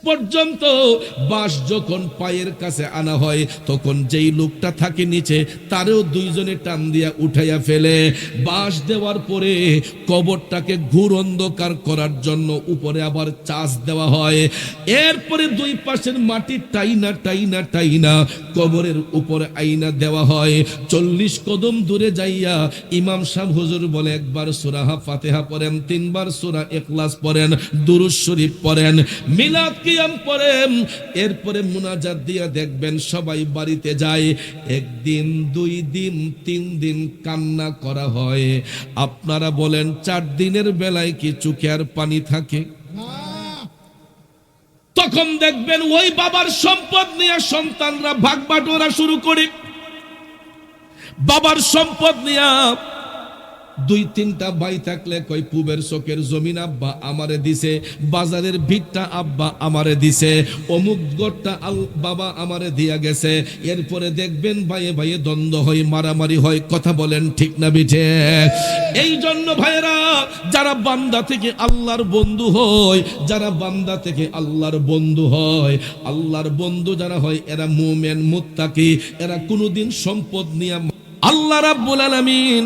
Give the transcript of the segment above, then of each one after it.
পর্যন্ত বাঁশ যখন পায়ের কাছে আনা হয় তখন যেই লোকটা থাকে নিচে তারও দুইজনে টান দিয়া উঠাইয়া ফেলে। বাঁশ দেওয়ার পরে কবরটাকে ঘুর অন্ধকার করার জন্য উপরে আবার চাষ দেওয়া হয়। এরপরে দুই পাশের মাটি টাইনা টাইনা টাইনা কবরের উপরে আইনা দেওয়া হয়। 40 কদম দূরে যাইয়া ইমাম সাহেব হুজুর বলে একবার সূরা ফাতিহা পড়েন, 3 বার সূরা ইখলাস পড়েন, দুরূদ শরীফ পড়েন, মিলাদ কিয়াম পড়েন। এরপরে মুনাজাত দিয়া দেখবেন সবাই বাড়িতে যায়। একদিন, 2 দিন, 3 দিন কান্না করা হয়। আপনারা বলেন 4 দিনের বেলায় কি চোখে আর পানি থাকে? তখন দেখবেন ওই বাবার সম্পদ নিয়ে সন্তানরা ভাগ বাটোয়ারা শুরু করে। বাবার সম্পদ নিয়ে 2-3টা ভাই থাকলে কই পূবের চকের জমিন আব্বা আমারে দিছে, বাজারের ভিটটা আব্বা আমারে দিছে, অমুক গড়টা বাবা আমারে দিয়া গেছে। এরপরে দেখবেন ভাইয়ে ভাইয়ে দ্বন্দ্ব হয়, মারামারি হয়। কথা বলেন ঠিক না বিঠে? এই জন্য ভাইয়েরা, যারা বান্দা থেকে আল্লাহর বন্ধু হয়, যারা বান্দা থেকে আল্লাহর বন্ধু হয়, আল্লাহর বন্ধু যারা হয় এরা মুমিন মুত্তাকি। এরা কোনোদিন সম্পদ নিয়ে আল্লাহ রাব্বুল আলামিন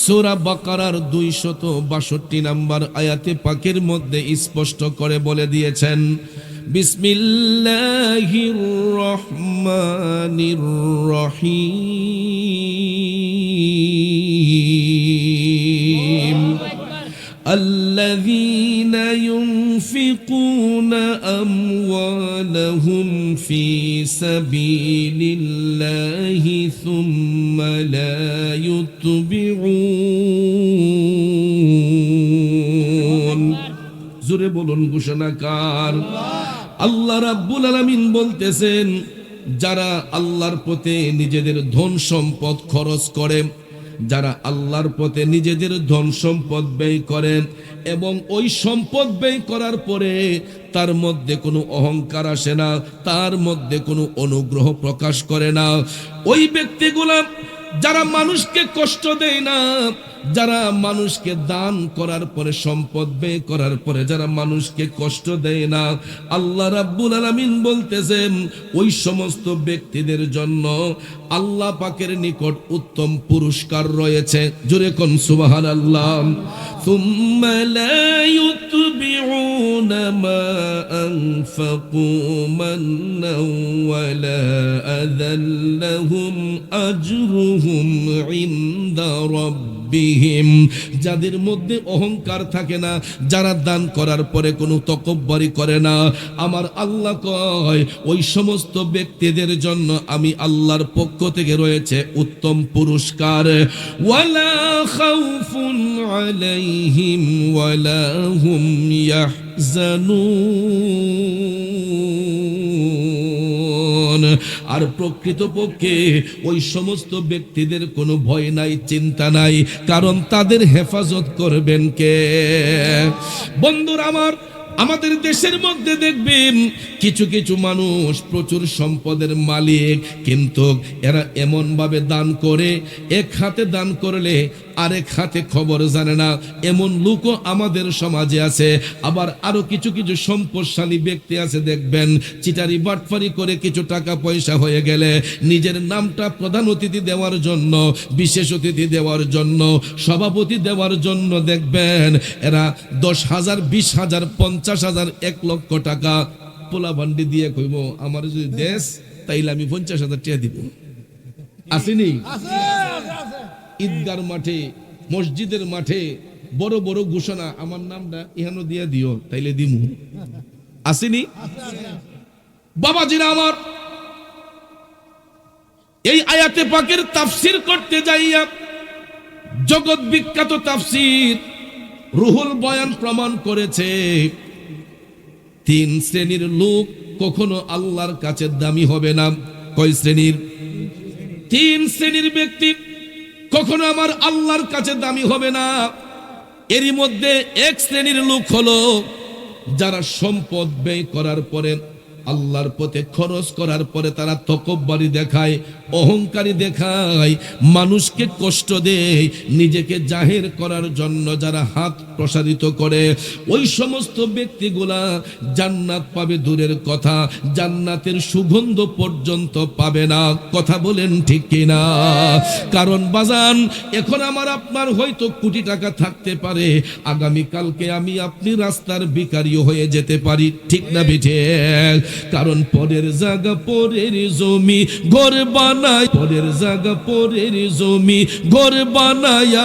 সূরা বাকারার 262 নম্বর আয়াতে পাকের মধ্যে স্পষ্ট করে বলে দিয়েছেন, বিসমিল্লাহির রহমানির রহিম الذين ينفقون أموالهم في سبيل الله ثم لا يتبعون জোরে বলুন ঘোষণাকার। আল্লাহ রাব্বুল আলামিন বলতেছেন, যারা আল্লাহর পথে নিজেদের ধন সম্পদ খরচ করে, যারা আল্লাহর পথে নিজেদের ধন সম্পদ ব্যয় করেন এবং ওই সম্পদ ব্যয় করার পরে তার মধ্যে কোনো অহংকার আসে না, তার মধ্যে কোনো অনুগ্রহ প্রকাশ করে না, ওই ব্যক্তিগুলা যারা মানুষকে কষ্ট দেয় না, যারা মানুষকে দান করার পরে, সম্পদ ব্যয় করার পরে যারা মানুষকে কষ্ট দেয় না, আল্লাহ রাব্বুল আলামিন বলতেছেন ওই সমস্ত ব্যক্তিদের জন্য আল্লাহ পাকের নিকট উত্তম পুরস্কার রয়েছে। জোরে কোন সুবহানাল্লাহ। সুম্মা লা ইউতবিউনা মা আনফাকু মান্নাও ওয়ালা আযাল্লাহুম আজরুহুম ইনদা রাব্বিহিম। যাদের মধ্যে অহংকার থাকে না, যারা দান করার পরে কোনো তকব্বরি করে না, আমার আল্লাহ কয় ওই সমস্ত ব্যক্তিদের জন্য আমি আল্লাহর পক্ষ থেকে রয়েছে উত্তম পুরস্কার। ওয়ালা খাউফুন আলাইহিম ওয়ালা হুম ইয়াহজানুন। আর প্রকৃতপক্ষে ওই সমস্ত ব্যক্তিদের কোনো ভয় নাই, চিন্তা নাই, কারণ তাদের হেফাজত করবেন কে? বন্ধুরা আমার, আমাদের দেশের মধ্যে দেখবেন কিছু কিছু মানুষ প্রচুর সম্পদের মালিক, কিন্তু এরা এমন ভাবে দান করে, এক হাতে দান করলে আরেক হাতে খবর জানে না, এমন লোকও আমাদের সমাজে আছে। আবার আরো কিছু কিছু সম্পদশালী ব্যক্তি আছে, দেখবেন চিটারি বাটফারি করে কিছু টাকা পয়সা হয়ে গেলে নিজের নামটা প্রধান অতিথি দেওয়ার জন্য, বিশেষ অতিথি দেওয়ার জন্য, সভাপতি দেওয়ার জন্য দেখবেন এরা 10,000, 20,000, 50,000, 1 লক্ষ টাকা পোলা ভান্ডি দিয়ে কইব আমার যদি দেশ তাইলে আমি 50,000 টাকা দিব। আসেনি? ঈদগার মাঠে, মসজিদের মাঠে বড় বড় ঘোষণা, আমার নামটা ইহানো দিয়ে দিও তাইলে দিমু। আসেনি? বাবাজিরা আমার, এই আয়াতে পাকের তাফসীর করতে যাইয়া জগৎ বিখ্যাত তাফসীর রুহুল বয়ান প্রমাণ করেছে 3 শ্রেণীর লোক কখনো আল্লাহর কাছে দামি হবে না। কয় শ্রেণীর? 3 শ্রেণীর ব্যক্তি কখনো আমার আল্লাহর কাছে দামি হবে না। এরই মধ্যে 1 শ্রেণীর লোক হলো যারা সম্পদ ব্যয় করার পরে আল্লাহর পথে খরচ করার পরে তারা তকব্বরি দেখায়, অহংকারী দেখায়, মানুষকে কষ্ট দেয়, নিজেকে জাহির করার জন্য যারা হাত প্রসারিত করে, ওই সমস্ত ব্যক্তিগুলা জান্নাত পাবে দূরের কথা, জান্নাতের সুগন্ধ পর্যন্ত পাবে না। কথা বলেন ঠিক কিনা? কারণ বাজান, এখন আমার আপনার হয়তো কোটি টাকা থাকতে পারে, আগামী কালকে আমি আপনি রাস্তার ভিখারিও হয়ে যেতে পারি, ঠিক না বেঠে? কারণ পরের জায়গা পরের জমি ঘর বানায়, পরের জায়গা পরের জমি ঘর বানায়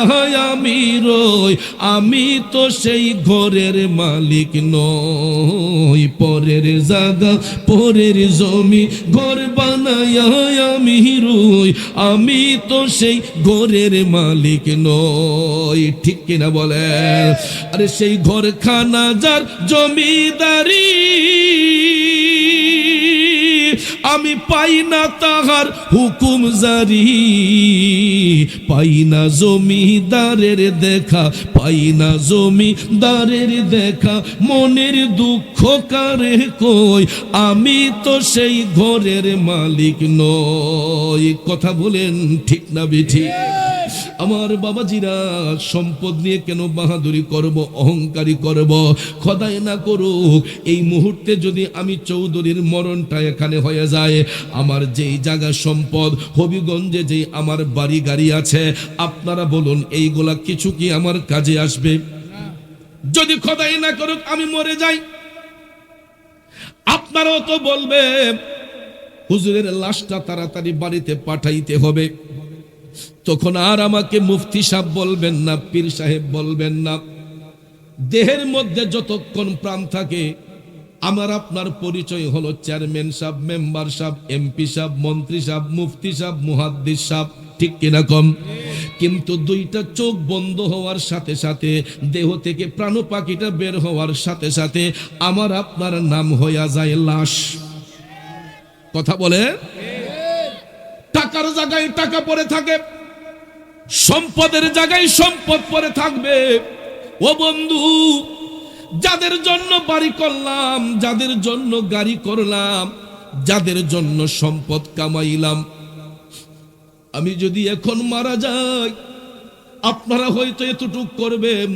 আমি রই, আমি তো সেই ঘরের মালিক নই। পরের জায়গা পরের জমি ঘর বানায় আমি রই, আমি তো সেই ঘরের মালিক নই, ঠিক কিনা বলে? আরে সেই ঘরখানা যার জমিদারি, আমি পাই না তাহার হুকুম জারি, পাই না জমিদারের দেখা, পাই না জমিদারের দেখা, মনের দুঃখ কারে কই, আমি তো সেই ঘরের মালিক নই। কথা বলেন ঠিক না বেঠি? আমার বাবাজিরা, সম্পদ নিয়ে কেন বাহাদুরি করব, অহংকারী করব? খোদাই না করুক এই মুহূর্তে যদি আমি চৌধুরীর মরণটা এখানে হয়ে যায়, আমার যেই জায়গা সম্পদ হবিগঞ্জে যেই আমার বাড়ি গাড়ি আছে, আপনারা বলুন এইগুলা কিছু কি আমার কাজে আসবে? যদি খোদাই না করুক আমি মরে যাই, আপনারাও তো বলবে হুজুরের লাশটা তাড়াতাড়ি বাড়িতে পাঠাইতে হবে। তখন আর আমাকে মুফতি সাহেব বলবেন না, পীর সাহেব বলবেন না। দেহের মধ্যে যতক্ষণ প্রাণ থাকে, আমার আপনার পরিচয় হলো চেয়ারম্যান সাহেব, মেম্বার সাহেব, এমপি সাহেব, মন্ত্রী সাহেব, মুফতি সাহেব, মুহাদ্দিস সাহেব, ঠিক কিনা কম? কিন্তু দুইটা চোখ বন্ধ হওয়ার সাথে সাথে, দেহ থেকে প্রাণ পাখিটা বের হওয়ার সাথে সাথে আমার আপনার নাম হইয়া যায় লাশ। কথা বলে? টাকার জায়গায় টাকা পড়ে থাকে, সম্পদের জায়গায় সম্পদ পড়ে থাকবে। ও বন্ধু, যাদের জন্য বাড়ি করলাম, যাদের জন্য গাড়ি করলাম, যাদের জন্য সম্পদ কামাইলাম, আমি যদি এখন মারা যাই, আপনারা হয়তো এতটুক করবেন,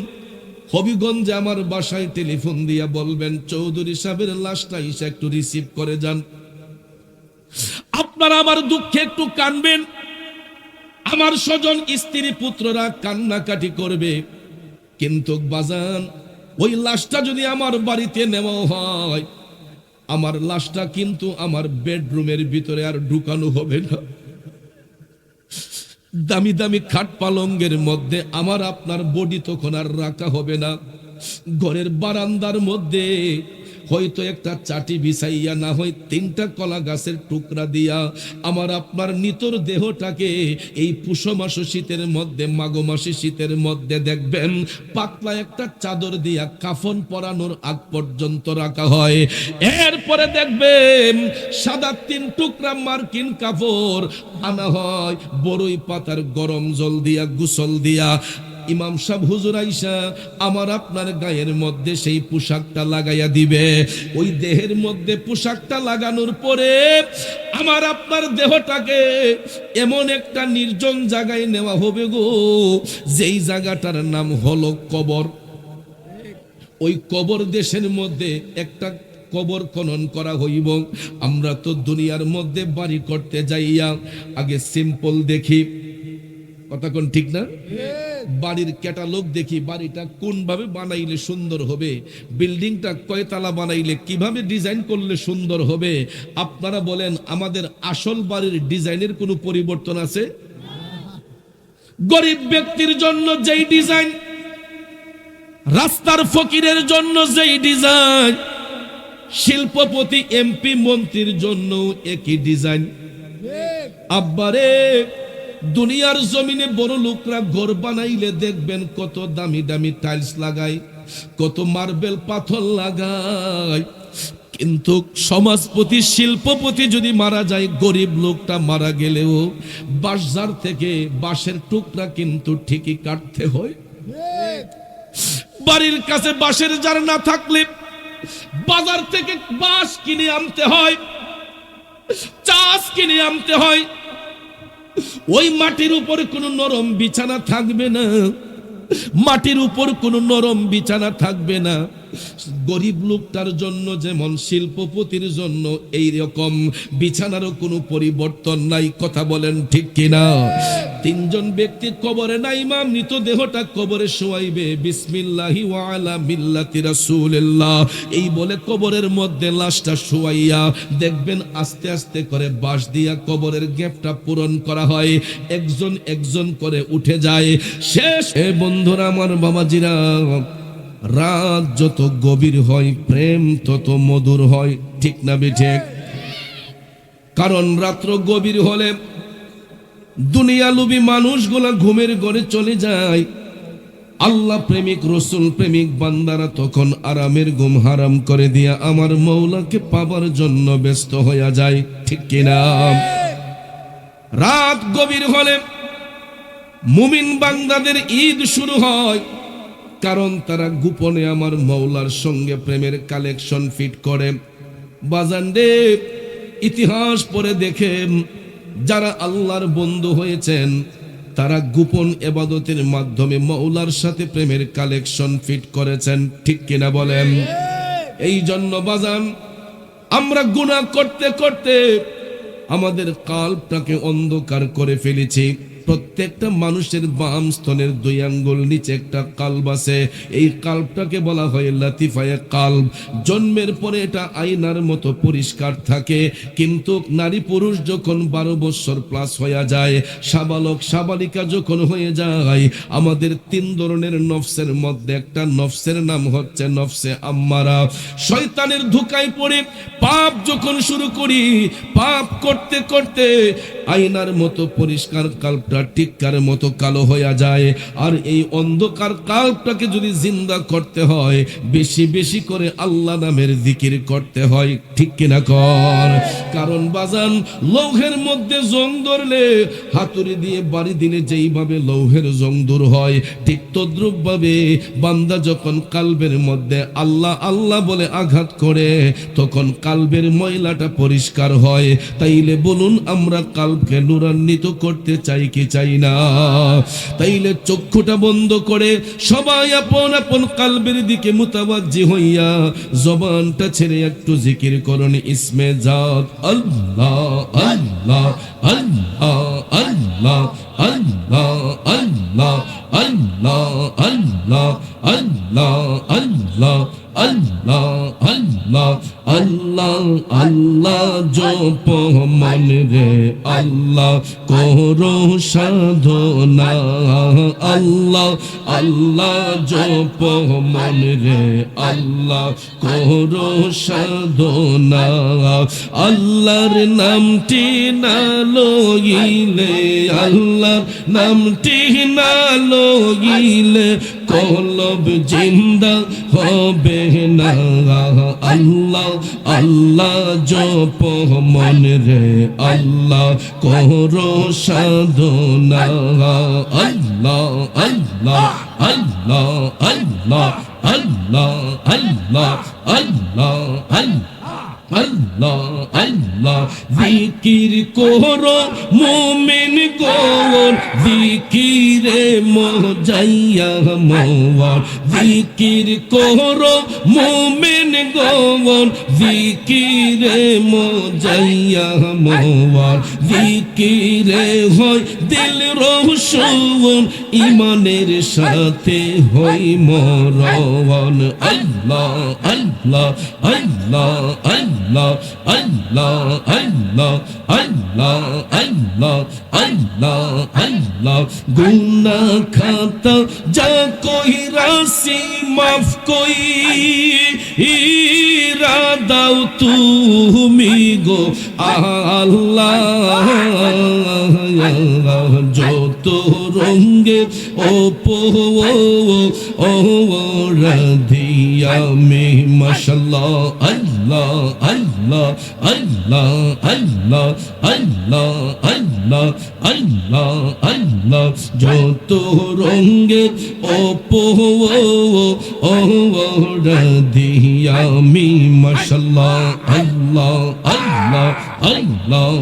হবিগঞ্জে আমার বাসায় টেলিফোন দিয়া বলবেন চৌধুরী সাহেবের লাশটা এসে একটু রিসিভ করে যান। আপনারা আমার দুঃখে একটু কানবেন, আমার স্বজন স্ত্রী পুত্ররা কান্নাকাটি করবে। কিন্তু বাজান, ওই লাশটা যদি আমার বাড়িতে নেওয়া হয়, আমার লাশটা কিন্তু আমার বেডরুমের ভিতরে আর ঢুকানো হবে না। দামি দামি খাট পালঙ্গের মধ্যে আমার আপনার বডি তখন আর রাখা হবে না। ঘরের বারান্দার মধ্যে হয়তো একটা চাটি বিছাইয়া, না হয় 3টা কলা গাছের টুকরা দিয়া আমার আপনার নিতর দেহটাকে এই পুষ মাস শীতের মধ্যে, মাঘ মাসে শীতের মধ্যে দেখবেন পাতলা একটা চাদর দিয়া কাফন পরানোর আগ পর্যন্ত রাখা হয়। এরপরে দেখবেন সাদা 3 টুকরা মার্কিন কাপড় আনা হয়, বড়ই পাতার গরম জল দিয়া গোসল দিয়া ইমাম সাহেব হুজুর আইসা আমার আপনার গায়ের মধ্যে সেই পোশাকটা লাগাইয়া দিবে। ওই দেহের মধ্যে পোশাকটা লাগানোর পরে আমার আপনার দেহটাকে এমন একটা নির্জন জায়গায় নেওয়া হবে গো, যেই জায়গাটার নাম হলো কবর। ওই কবর দেশের মধ্যে একটা কবর খনন করা হইব। আমরা তো দুনিয়ার মধ্যে বাড়ি করতে যাইয়া আগে সিম্পল দেখি, কথা কোন ঠিক না? বাড়ির ক্যাটালগ দেখি, বাড়িটা কোন ভাবে বানাইলে সুন্দর হবে, বিল্ডিংটা কয়তলা বানাইলে কিভাবে ডিজাইন করলে সুন্দর হবে। আপনারা বলেন আমাদের আসল বাড়ির ডিজাইনের কোনো পরিবর্তন আছে? গরিব ব্যক্তির জন্য যেই ডিজাইন, রাস্তার ফকিরের জন্য যেই ডিজাইন, শিল্পপতি এমপি মন্ত্রীর জন্য একই ডিজাইন। আব্বারে, দুনিয়ার জমিনে বড় লোকরা ঘর বানাইলে দেখবেন কত দামি দামি টাইলস লাগায়, কত মার্বেল পাথর লাগায়। কিন্তু সমাজপতি শিল্পপতি যদি মারা যায়, গরিব লোকটা মারা গেলেও বাঁশঝাড় থেকে বাঁশের টুকরা কিন্তু ঠিকই কাটতে হয়। বাড়ির কাছে বাঁশের ঝাড় না থাকলে বাজার থেকে বাঁশ কিনে আনতে হয়, চাষ কিনে আনতে হয়। ওই মাটির উপরে কোনো নরম বিছানা থাকবে না, মাটির উপর কোনো নরম বিছানা থাকবে না। গরিব লোকটার জন্য যেমন শিল্পপতির জন্য এই রকম বিছানারও কোনো পরিবর্তন নাই। কথা বলেন ঠিক কিনা? তিনজন ব্যক্তি কবরে নাইমা মৃতদেহটা কবরে শোয়াইবে, বিসমিল্লাহি ওয়া আলা মিল্লাতি রাসূলিল্লাহ এই বলে কবরের মধ্যে লাশটা শোয়াইয়া দেখবেন আস্তে আস্তে করে বাঁশ দিয়া কবরের গ্যাপটা পূরণ করা হয়, একজন একজন করে উঠে যায়। শেষ এ বন্ধুরা আমার, বাবাজিরা, রাত যত গভীর হয় প্রেম তত মধুর হয়। ঠিক না বেঠিক? কারণ রাত্র গভীর হলে দুনিয়ালুবী মানুষগুলা ঘুমের ঘরে চলে যায়। আল্লাহ প্রেমিক রসুল প্রেমিক বান্দারা তখন আরামের ঘুম হারাম করে দিয়া আমার মৌলাকে পাবার জন্য ব্যস্ত হয়ে যায়। ঠিক কিনা? রাত গভীর হলে মুমিন বান্দাদের ঈদ শুরু হয়, কারণ তারা গোপনে আমার মৌলার সঙ্গে প্রেমের কালেকশন ফিট করে। বাজানরে, ইতিহাস পড়ে দেখেন যারা আল্লাহর বন্ধু হয়েছেন তারা গোপন ইবাদতের মাধ্যমে মৌলার সাথে প্রেমের কালেকশন ফিট করেছেন। ঠিক কিনা বলেন? এই জন্য বাজান, আমরা গুনাহ করতে করতে আমাদের কলবটাকে অন্ধকার করে ফেলেছি। প্রত্যেকটা মানুষের বাম স্তনের 2 আঙ্গুল নিচে একটা কলব আছে। এই কলবটাকে বলা হয় লতিফায়ে কলব। জন্মের পরে এটা আয়নার মতো পরিষ্কার থাকে, কিন্তু নারী পুরুষ যখন 12 বছর প্লাস হয়ে যায়, সাবালক সাবালিকা যখন হয়ে যায়, আমাদের 3 ধরনের নফসের মধ্যে একটা নফসের নাম হচ্ছে নফসে আম্মারা। শয়তানের ধোঁকায় পড়ে পাপ যখন শুরু করি, পাপ করতে করতে আয়নার মতো পরিষ্কার কলব টিক্কার মতো কালো হয়ে যায়। আর এই অন্ধকার কলবটাকে যদি জিন্দা করতে হয়, বেশি বেশি করে আল্লাহ নামের জিকির করতে হয়। ঠিক কিনা কর? কারণ বাজান, লৌহের মধ্যে জং ধরলে হাতুড়ি দিয়ে বাড়ি দিলে যেইভাবে লৌহের জং দূর হয়, ঠিক তদ্রুপ ভাবে বান্দা যখন কলবের মধ্যে আল্লাহ আল্লাহ বলে আঘাত করে, তখন কলবের ময়লাটা পরিষ্কার হয়। তাইলে বলুন, আমরা কলবকে নূরান্বিত করতে চাই কি চাই না? তাইলে চক্ষুটা বন্ধ করে সবাই আপন আপন কলবের দিকে মুতাওয়াজ্জি হইয়া জবানটা ছেড়ে একটু জিকির করুন ইসমে জাত আল্লাহ আল্লাহ আল্লাহ আল্লাহ আল্লাহ আল্লাহ আল্লাহ আল্লাহ আল্লাহ আল্লাহ আল্লাহ আল্লাহ আল্লাহ আল্লাহ জপ মন রে আল্লাহ করো সাধনা। আল্লাহ আল্লাহ জপ মন রে আল্লাহ করো সাধনা। আল্লাহর নামটি না লইলে, আল্লাহর নামটি না লইলে কলব জিন্দা হবে না। আল্লাহ আল্লাহ জপ মন রে আল্লাহ করো সাধনা। আল্লাহ আল্লাহ আল্লাহ আল্লাহ আল্লাহ আল্লাহ আল্লাহ আল্লাহ আল্লাহ জিকির করো মুমিন গোর, জিকিরে মজাইয়া মোর। জিকির করো মুমিন গোর, জিকিরে মজাইয়া মোর। জিকিরে হয় দিল রোশন, ইমানের সাথে হই মরণ। আল্লাহ আল্লাহ আল্লাহ আল্লাহ আল্লাহ আল্লাহ আল্লাহ আল্লাহ আল্লাহ আল্লাহ। গুনাহ খাতা যা কই রাশি মাফ কই দাও তুমি গো আল্লাহ। যত রঙের অপরাধিয়া মে মাশাল্লাহ আল্লাহ আল্লাহ আল্লাহ আল্লাহ আল্লাহ আল্লাহ আল্লাহ আল্লাহ যত রঙের অপরাধিয়া মে মাশাল্লাহ আল্লাহ আল্লাহ আল্লাহ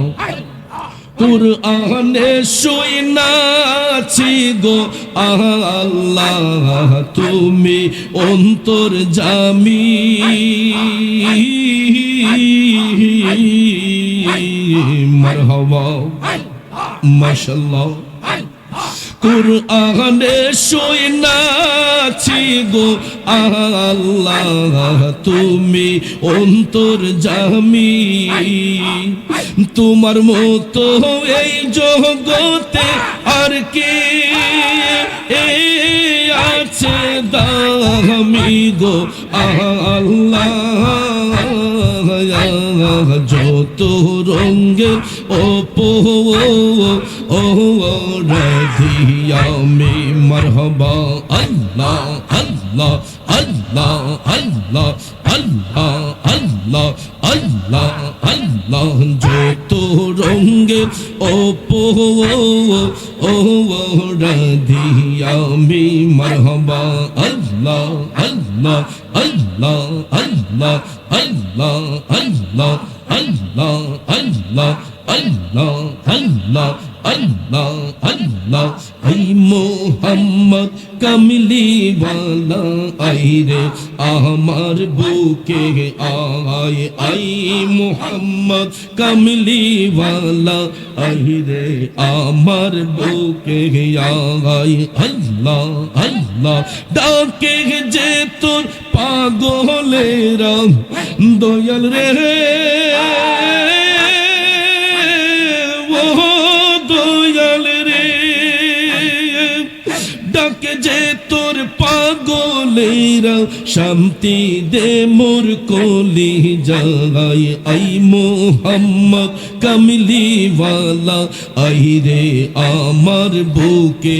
কুরআনে শুনাছি গো আল্লাহ তুমি অন্তর্যামী মারহাবা মাশাআল্লাহ কুরআনে শুনাছি গো আল্লাহ তুমি অন্তর্যামী তোমার মতো এই জগতে আর কে আছে দামি গো আল্লাহ যত রঙের অপরাধিয়া মে মারহাবা আল্লাহ আল্লাহ আল্লাহ আল্লাহ আল্লাহ আল্লাহ আল্লাহ আল্লাহ যত রঙের অপরাধিয়া মে মারহাবা আল্লাহ আল্লাহ আল্লাহ আল্লাহ আল্লাহ আল্লাহ আল্লাহ আল্লাহ আল্লাহ আল্লাহ আল্লাহ আল্লাহ আই মোহাম্মদ কামলি ওয়ালা আই রে আমার বুকে আয় আই মোহাম্মদ কামলি ওয়ালা আই রে আমার বুকে আয় আল্লাহ আল্লাহ ডাকে যে তোর পাগলেরা দয়াল রে ডাকে যে তোর পাগলেরা শান্তি দে মোর কলি যায় আই মোহাম্মদ কামলি ওয়ালা আই রে আমার বুকে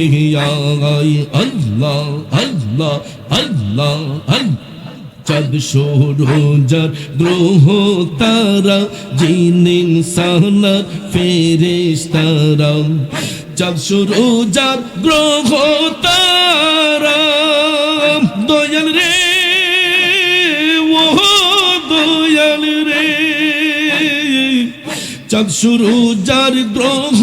আয় আল্লাহ আল্লাহ আল্লাহ আল্লাহ চাঁদ সূরজার গ্রহ তারা জিন ইনসানার ফেরেশতারা চাঁদ সূরজার গ্রহ তারা দয়াল রে ও দয়াল রে চাঁদ সূরজার গ্রহ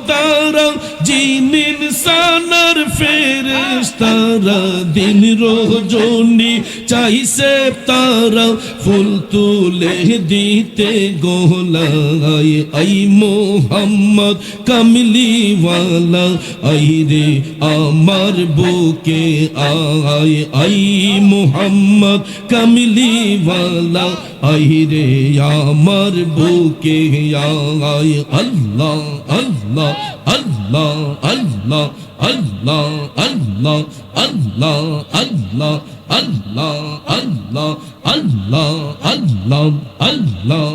তারা জিন ইনসানার ফেরেশতারা দিন রজনী চাইছে তারা ফুল তুলে দিতে গোলায় আই মোহাম্মদ কামলি ওয়ালা আই রে আমার বুকে আয় আই মোহাম্মদ কামলি ওয়ালা আই রে আমার বুকে আয় আল্লাহ আল্লাহ আল্লাহ আল্লাহ আল্লাহ আল্লাহ আল্লাহ আল্লাহ আল্লাহ আল্লাহ আল্লাহ আল্লাহ আল্লাহ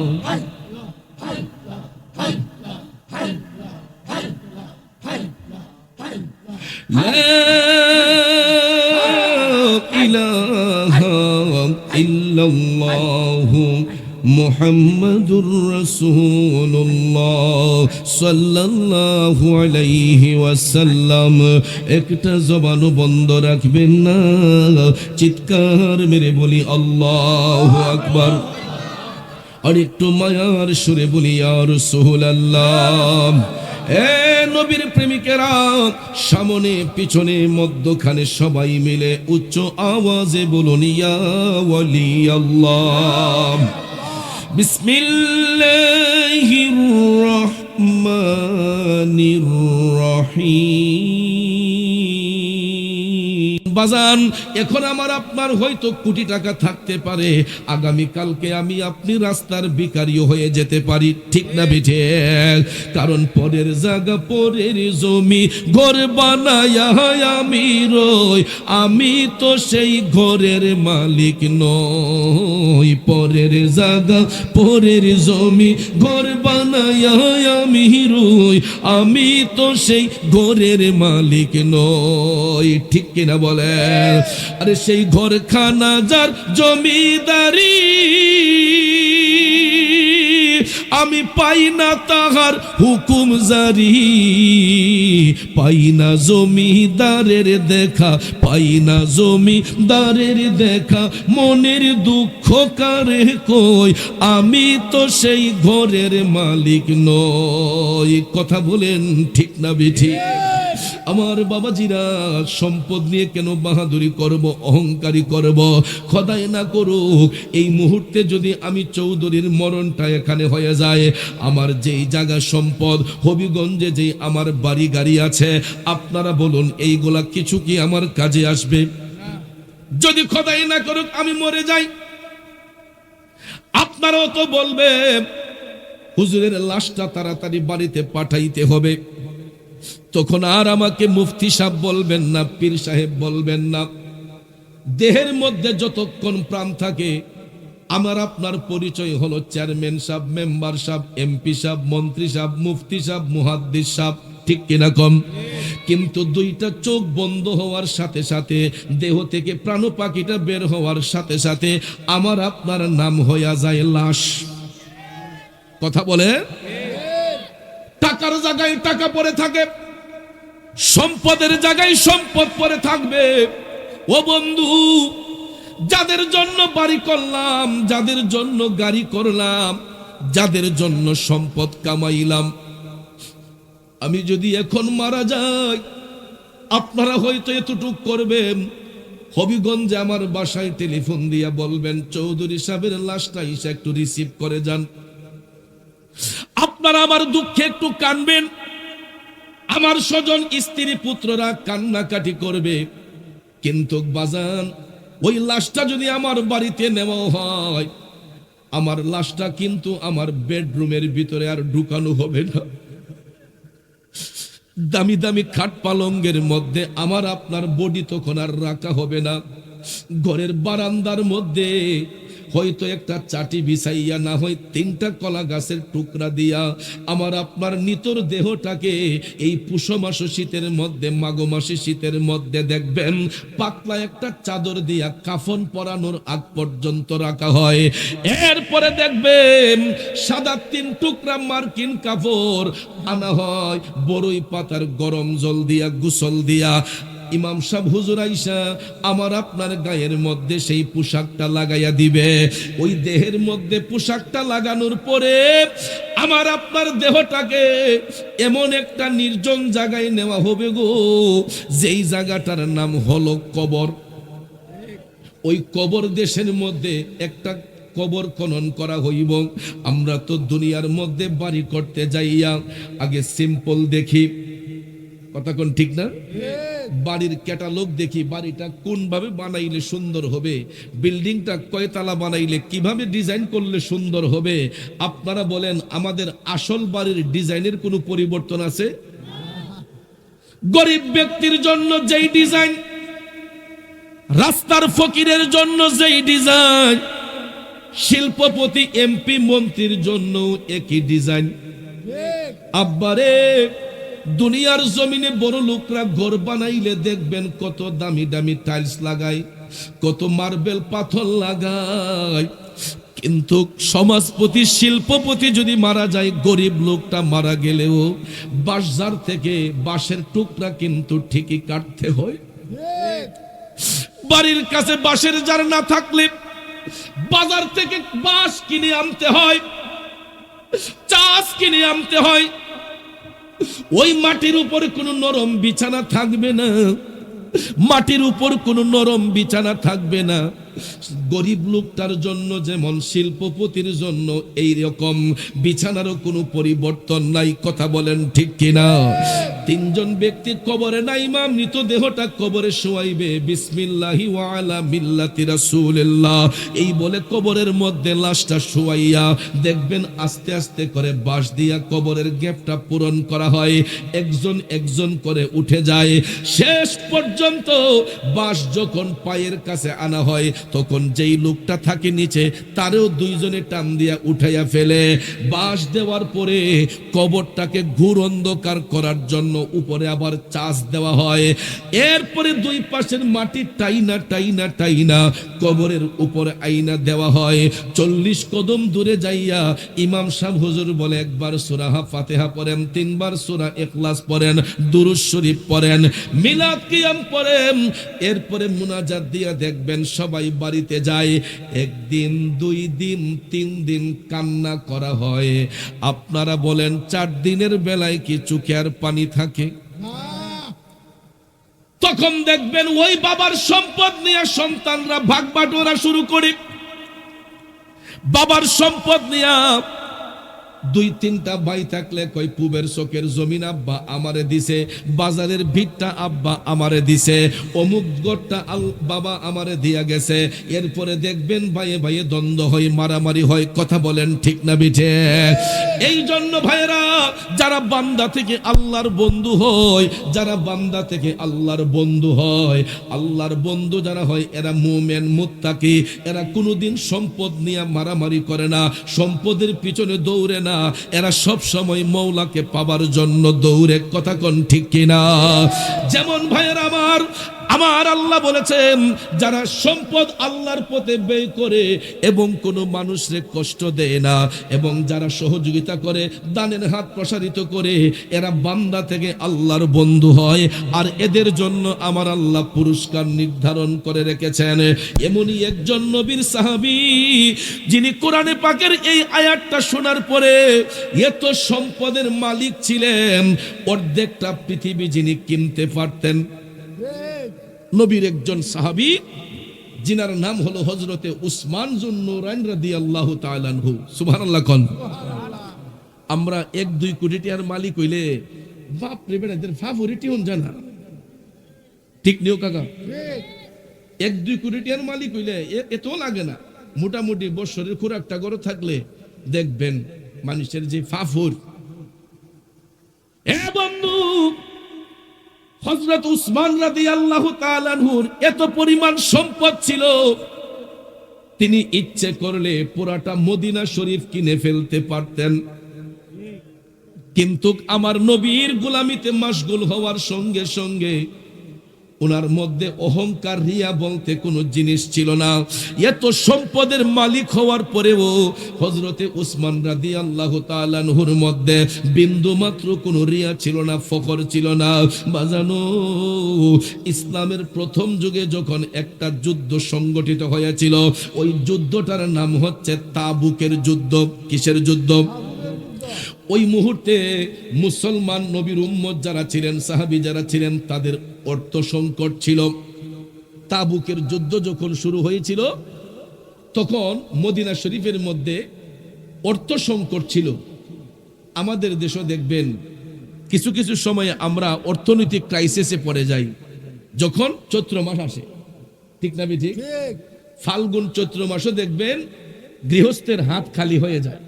লা ইলাহা ইল্লাল্লাহু মুহাম্মাদুর রাসূলুল্লাহ সাল্লাল্লাহু আলাইহি ওয়াসাল্লাম একটা জবানও বন্ধ রাখবেন না চিৎকার মেরে বলি আল্লাহু আকবার আর একটু মায়ার সুরে বলি ইয়া রাসূলুল্লাহ এ নবীর প্রেমিকেরা সামনে পিছনে মধ্যখানে সবাই মিলে উচ্চ আওয়াজে বলুন ইয়া ওয়ালি আল্লাহ বিসমিল্লাহির রহমানির রহিম বাজান, এখন আমার আপনার হয়তো কোটি টাকা থাকতে পারে, আগামী কালকে আমি আপনি রাস্তার ভিখারিও হয়ে যেতে পারি, ঠিক না বেঠে? কারণ পরের জায়গা পরের জমি ঘর বানায়া আমি রই, আমি তো সেই ঘরের মালিক নই। পরের জায়গা পরের জমি ঘর বানায়া আমি রই, আমি তো সেই ঘরের মালিক নই, ঠিক কিনা বলে? আরে সেই ঘরখানা যার জমিদারি, আমি পাই না তাহার হুকুম জারি, পাই না জমিদারের দেখা, পাই না জমিদারের দেখা, মনের দুঃখ কারে কই, আমি তো সেই ঘরের মালিক নই। কথা বলেন ঠিক না বেঠি? আমার বাবাজিরা, সম্পদ নিয়ে কেন বাহাদুরি করব, অহংকারী করব? খোদাই না করুক এই মুহূর্তে যদি আমি চৌধুরীর মরণটা এখানে হয়ে যায়, আমার যেই জায়গা সম্পদ হবিগঞ্জে যেই আমার বাড়ি গাড়ি আছে, আপনারা বলুন এইগুলা কিছু কি আমার কাজে আসবে? যদি খোদাই না করুক আমি মরে যাই, আপনারাও তো বলবেন হুজুরের লাশটা তাড়াতাড়ি বাড়িতে পাঠাইতে হবে। তখন আর আমাকে মুফতি সাহেব বলবেন না, পীর সাহেব বলবেন না। দেহের মধ্যে যতক্ষণ প্রাণ থাকে, আমার আপনার পরিচয় হলো চেয়ারম্যান সাহেব, মেম্বার সাহেব, এমপি সাহেব, মন্ত্রী সাহেব, মুফতি সাহেব, মুহাদ্দিস সাহেব, ঠিক কিনা কম? কিন্তু দুইটা চোখ বন্ধ হওয়ার সাথে সাথে, দেহ থেকে প্রাণ পাখিটা বের হওয়ার সাথে সাথে আমার আপনার নাম হইয়া যায় লাশ। কথা বলে? টাকার জায়গায় টাকা পড়ে থাকে, সম্পদের জায়গায় সম্পদ পড়ে থাকবে। ও বন্ধু, যাদের জন্য বাড়ি করলাম, যাদের জন্য গাড়ি করলাম, যাদের জন্য সম্পদ কামাইলাম, আমি যদি এখন মারা যাই, আপনারা হয়তো এতটুক করবেন, হবিগঞ্জে আমার বাসায় টেলিফোন দিয়া বলবেন চৌধুরী সাহেবের লাশটা এসে একটু রিসিভ করে যান। আপনারা আমার দুঃখে একটু কানবেন, আমার স্বজন স্ত্রী পুত্ররা কান্নাকাটি করবে। কিন্তু বাজান, ওই লাশটা যদি আমার বাড়িতে নেওয়া হয়, আমার লাশটা কিন্তু আমার বেডরুমের ভিতরে আর ঢুকানো হবে না। দামি দামি খাট পালঙ্গের মধ্যে আমার আপনার বডি তখন আর রাখা হবে না। ঘরের বারান্দার মধ্যে হয়তো একটা চাটি বিছাইয়া, না হয় 3টা কলা গাছের টুকরা দিয়া আমার আপনার নিতর দেহটাকে এই পুষ মাস শীতের মধ্যে, মাঘ মাসে শীতের মধ্যে দেখবেন পাতলা একটা চাদর দিয়া কাফন পরানোর আগ পর্যন্ত রাখা হয়। এরপরে দেখবেন সাদা 3 টুকরা মার্কিন কাপড় আনা হয়, বড়ই পাতার গরম জল দিয়া গোসল দিয়া ইমাম সাহেব হুজুর আইসা আমার আপনার গায়ের মধ্যে সেই পোশাকটা লাগাইয়া দিবে। ওই দেহের মধ্যে পোশাকটা লাগানোর পরে আমার আপনার দেহটাকে এমন একটা নির্জন জায়গায় নেওয়া হবে গো, যেই জায়গাটার নাম হলো কবর। ওই কবর দেশের মধ্যে একটা কবর খনন করা হইব। আমরা তো দুনিয়ার মধ্যে বাড়ি করতে যাইয়া আগে সিম্পল দেখি, কথা কোন ঠিক না? বাড়ির ক্যাটালগ দেখি, বাড়িটা কোন ভাবে বানাইলে সুন্দর হবে, বিল্ডিংটা কয়তলা বানাইলে কিভাবে ডিজাইন করলে সুন্দর হবে। আপনারা বলেন আমাদের আসল বাড়ির ডিজাইনের কোনো পরিবর্তন আছে? গরিব ব্যক্তির জন্য যেই ডিজাইন, রাস্তার ফকিরের জন্য যেই ডিজাইন, শিল্পপতি এমপি মন্ত্রীর জন্য একই ডিজাইন। আব্বারে, দুনিয়ার জমিনে বড় লোকরা ঘর বানাইলে দেখবেন কত দামি দামি টাইলস লাগায়, কত মার্বেল পাথর লাগায়। কিন্তু সমাজপতি শিল্পপতি যদি মারা যায়, গরিব লোকটা মারা গেলেও বাঁশঝাড় থেকে বাঁশের টুকরা কিন্তু ঠিকই কাটতে হয়। বাড়ির কাছে বাঁশের ঝাড় না থাকলে বাজার থেকে বাঁশ কিনে আনতে হয়, চাষ কিনে আনতে হয়। ওই মাটির উপর কোনো নরম বিছানা থাকবে না, মাটির উপর কোনো নরম বিছানা থাকবে না। গরিব লোকটার জন্য যেমন শিল্পপতির জন্য এই রকম বিছানারও কোনো পরিবর্তন নাই। কথা বলেন ঠিক কিনা? তিনজন ব্যক্তি কবরে নাইমা মৃতদেহটা কবরে শোয়াইবে, বিসমিল্লাহি ওয়া আলা মিল্লাতি রাসূলিল্লাহ এই বলে কবরের মধ্যে লাশটা শোয়াইয়া দেখবেন আস্তে আস্তে করে বাঁশ দিয়া কবরের গ্যাপটা পূরণ করা হয়। একজন একজন করে উঠে যায়। শেষ পর্যন্ত বাঁশ যখন পায়ের কাছে আনা হয় তখন যেই লোকটা থাকে নিচে তারও দুইজনে টান দিয়া উঠাইয়া ফেলে। বাঁশ দেওয়ার পরে কবরটাকে ঘুর অন্ধকার করার জন্য উপরে আবার চাষ দেওয়া হয়। এরপরে দুই পাশের মাটি টাইনা টাইনা টাইনা কবরের উপরে আইনা দেওয়া হয়। 40 কদম দূরে যাইয়া ইমাম সাহেব হুজুর বলে একবার সূরা ফাতিহা পড়েন, 3 বার সূরা ইখলাস পড়েন, দুরূদ শরীফ পড়েন, মিলাদ কিয়াম পড়েন। এরপরে মুনাজাত দিয়া দেখবেন সবাই বাড়িতে যায়। একদিন, 2 দিন, 3 দিন কান্না করা হয়। আপনারা বলেন 4 দিনের বেলায় কি চোখে আর পানি থাকে? তখন দেখবেন ওই বাবার সম্পদ নিয়ে সন্তানরা ভাগ বাটোয়ারা শুরু করে। বাবার সম্পদ নিয়ে 2-3টা ভাই থাকলে কই পূবের চকের জমিন আব্বা আমারে দিছে, বাজারের ভিটটা আব্বা আমারে দিছে, অমুক গড়টা বাবা আমারে দিয়া গেছে। এরপরে দেখবেন ভাইয়ে ভাইয়ে দ্বন্দ্ব হয়, মারামারি হয়। কথা বলেন ঠিক না বিঠে? এই জন্য ভাইরা যারা বান্দা থেকে আল্লাহর বন্ধু হয়, যারা বান্দা থেকে আল্লাহর বন্ধু হয়, আল্লাহর বন্ধু যারা হয় এরা মুমিন মুত্তাকি। এরা কোনোদিন সম্পদ নিয়ে মারামারি করে না, সম্পদের পিছনে দৌড়ে না, এরা সব সময় মওলাকে পাবার জন্য দৌড়ে। কথা কোন ঠিক কিনা? যেমন ভাইয়েরা আমার আল্লাহ বলেছেন যারা সম্পদ আল্লাহর পথে ব্যয় করে এবং কোনো মানুষকে কষ্ট দেয় না এবং যারা সহযোগিতা করে, দানের হাত প্রসারিত করে, এরা বান্দা থেকে আল্লাহর বন্ধু হয়। আর এদের জন্য আমার আল্লাহ পুরস্কার নির্ধারণ করে রেখেছেন। এমনই একজন নবীর সাহাবী যিনি কোরআনে পাকের এই আয়াতটা শোনার পরে এত সম্পদের মালিক ছিলেন, অর্ধেকটা পৃথিবী যিনি কিনতে পারতেন। নবীর একজন সাহাবী যিনার নাম হলো হযরতে উসমান যুন নূরাইন রাদিয়াল্লাহু তাআলা আনহু। সুবহানাল্লাহ কোন? আমরা 1-2 কোটি টাকার মালিক হইলে বাপ রে বেটা এদের ফেভারিট হন জানা। ঠিক নিও কাকা? 1-2 কোটি টাকার মালিক হইলে এত লাগে না। মোটামুটি বছরের খোরাকটা গড় থাকলে দেখবেন মানুষের যে ফাফুর। এ বন্ধু, হযরত উসমান রাদিয়াল্লাহু তাআলা আনহুর এত পরিমাণ সম্পদ ছিল, তিনি ইচ্ছে করলে পুরাটা মদিনা শরীফ কিনে ফেলতে পারতেন। কিন্তু আমার নবীর গোলামিতে মাশগুল হওয়ার সঙ্গে সঙ্গে ওনার মধ্যে অহংকার, রিয়া বলতে কোনো জিনিস ছিল না। এত সম্পদের মালিক হওয়ার পরেও হযরতে উসমান রাদিয়াল্লাহু তাআলা আনহুর মধ্যে বিন্দু মাত্র কোনো রিয়া ছিল না, ফখর ছিল না। বাজানো, ইসলামের প্রথম যুগে যখন একটা যুদ্ধ সংগঠিত হয়েছিল, ওই যুদ্ধটার নাম হচ্ছে তাবুকের যুদ্ধ। কিসের যুদ্ধ? ওই মুহূর্তে মুসলমান নবীর উম্মত যারা ছিলেন, সাহাবী যারা ছিলেন, তাদের অর্থ সংকট ছিল। তাবুকের যুদ্ধ যখন শুরু হয়েছিল তখন মদিনা শরীফের মধ্যে অর্থ সংকট ছিল। আমাদের দেশে দেখবেন কিছু কিছু সময় আমরা অর্থনৈতিক ক্রাইসিসে পড়ে যাই যখন চৈত্র মাস আসে। ঠিক না ঠিক? ফাল্গুন চৈত্র মাসে দেখবেন গৃহস্থের হাত খালি হয়ে যায়।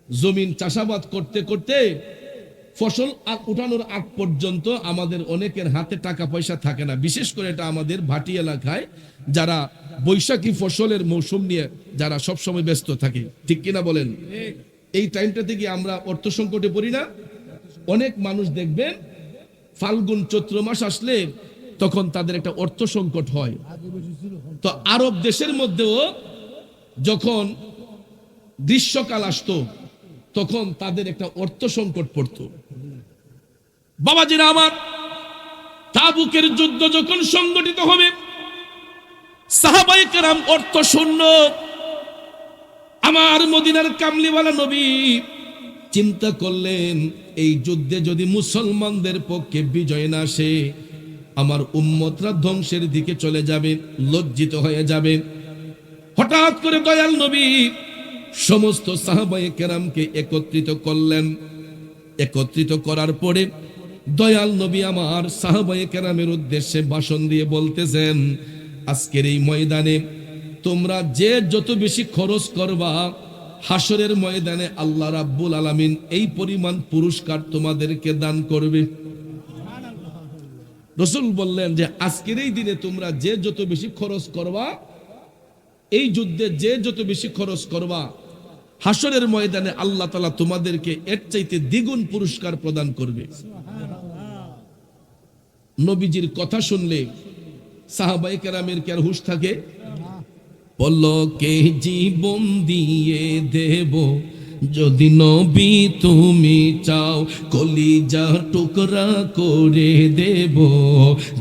জমিন চাষাবাদ করতে করতে ফসল উঠানোর আগ পর্যন্ত আমাদের অনেকের হাতে টাকা পয়সা থাকে না। বিশেষ করে এটা আমাদের ভাটি এলাকায় যারা বৈশাখী ফসলের মৌসুম নিয়ে যারা সব সময় ব্যস্ত থাকে। ঠিক কিনা বলেন? এই টাইমটা থেকে আমরা অর্থ সংকটে পড়ি না? অনেক মানুষ দেখবেন ফাল্গুন চৈত্র মাস আসলে তখন তাদের একটা অর্থ সংকট হয়। তো আরব দেশের মধ্যেও যখন গ্রীষ্মকাল আসতো তখন তাদের একটা অর্থ সংকট পড়তো। বাবাজিরা আমার, তাবুকের যুদ্ধ যখন সংগঠিত হবে, সাহাবায়ে কেরাম অর্থ শূন্য। আমার মদিনার কামলিওয়ালা নবী চিন্তা করলেন এই যুদ্ধে যদি মুসলমানদের পক্ষে বিজয় না আসে আমার উম্মতরা ধ্বংসের দিকে চলে যাবে, লজ্জিত হয়ে যাবে। হঠাৎ করে দয়াল নবী সমস্ত সাহাবায়ে কেরামকে একত্রিত করলেন। একত্রিত করার পরে দয়াল নবী আমার সাহাবায়ে কেরামের উদ্দেশ্যে ভাষণ দিয়ে বলতেছেন, আজকের এই ময়দানে তোমরা যে যত বেশি খরচ করবা, হাসরের ময়দানে আল্লাহ রাব্বুল আলামিন এই পরিমাণ পুরস্কার তোমাদেরকে দান করবে। রাসূল বললেন যে আজকের এই দিনে তোমরা যে যত বেশি খরচ করবা, এই যুদ্ধে যে যত বেশি খরচ করবা, হাসরের ময়দানে আল্লাহ তাআলা তোমাদেরকে এর চাইতে দ্বিগুণ পুরস্কার প্রদান করবে। নবীজির কথা শুনলে সাহাবায়ে কেরামের কি আর হুঁশ থাকে? পলকে জীবন দিয়ে দেব যদি নবী তুমি চাও, কলিজা টুকরা করে দেব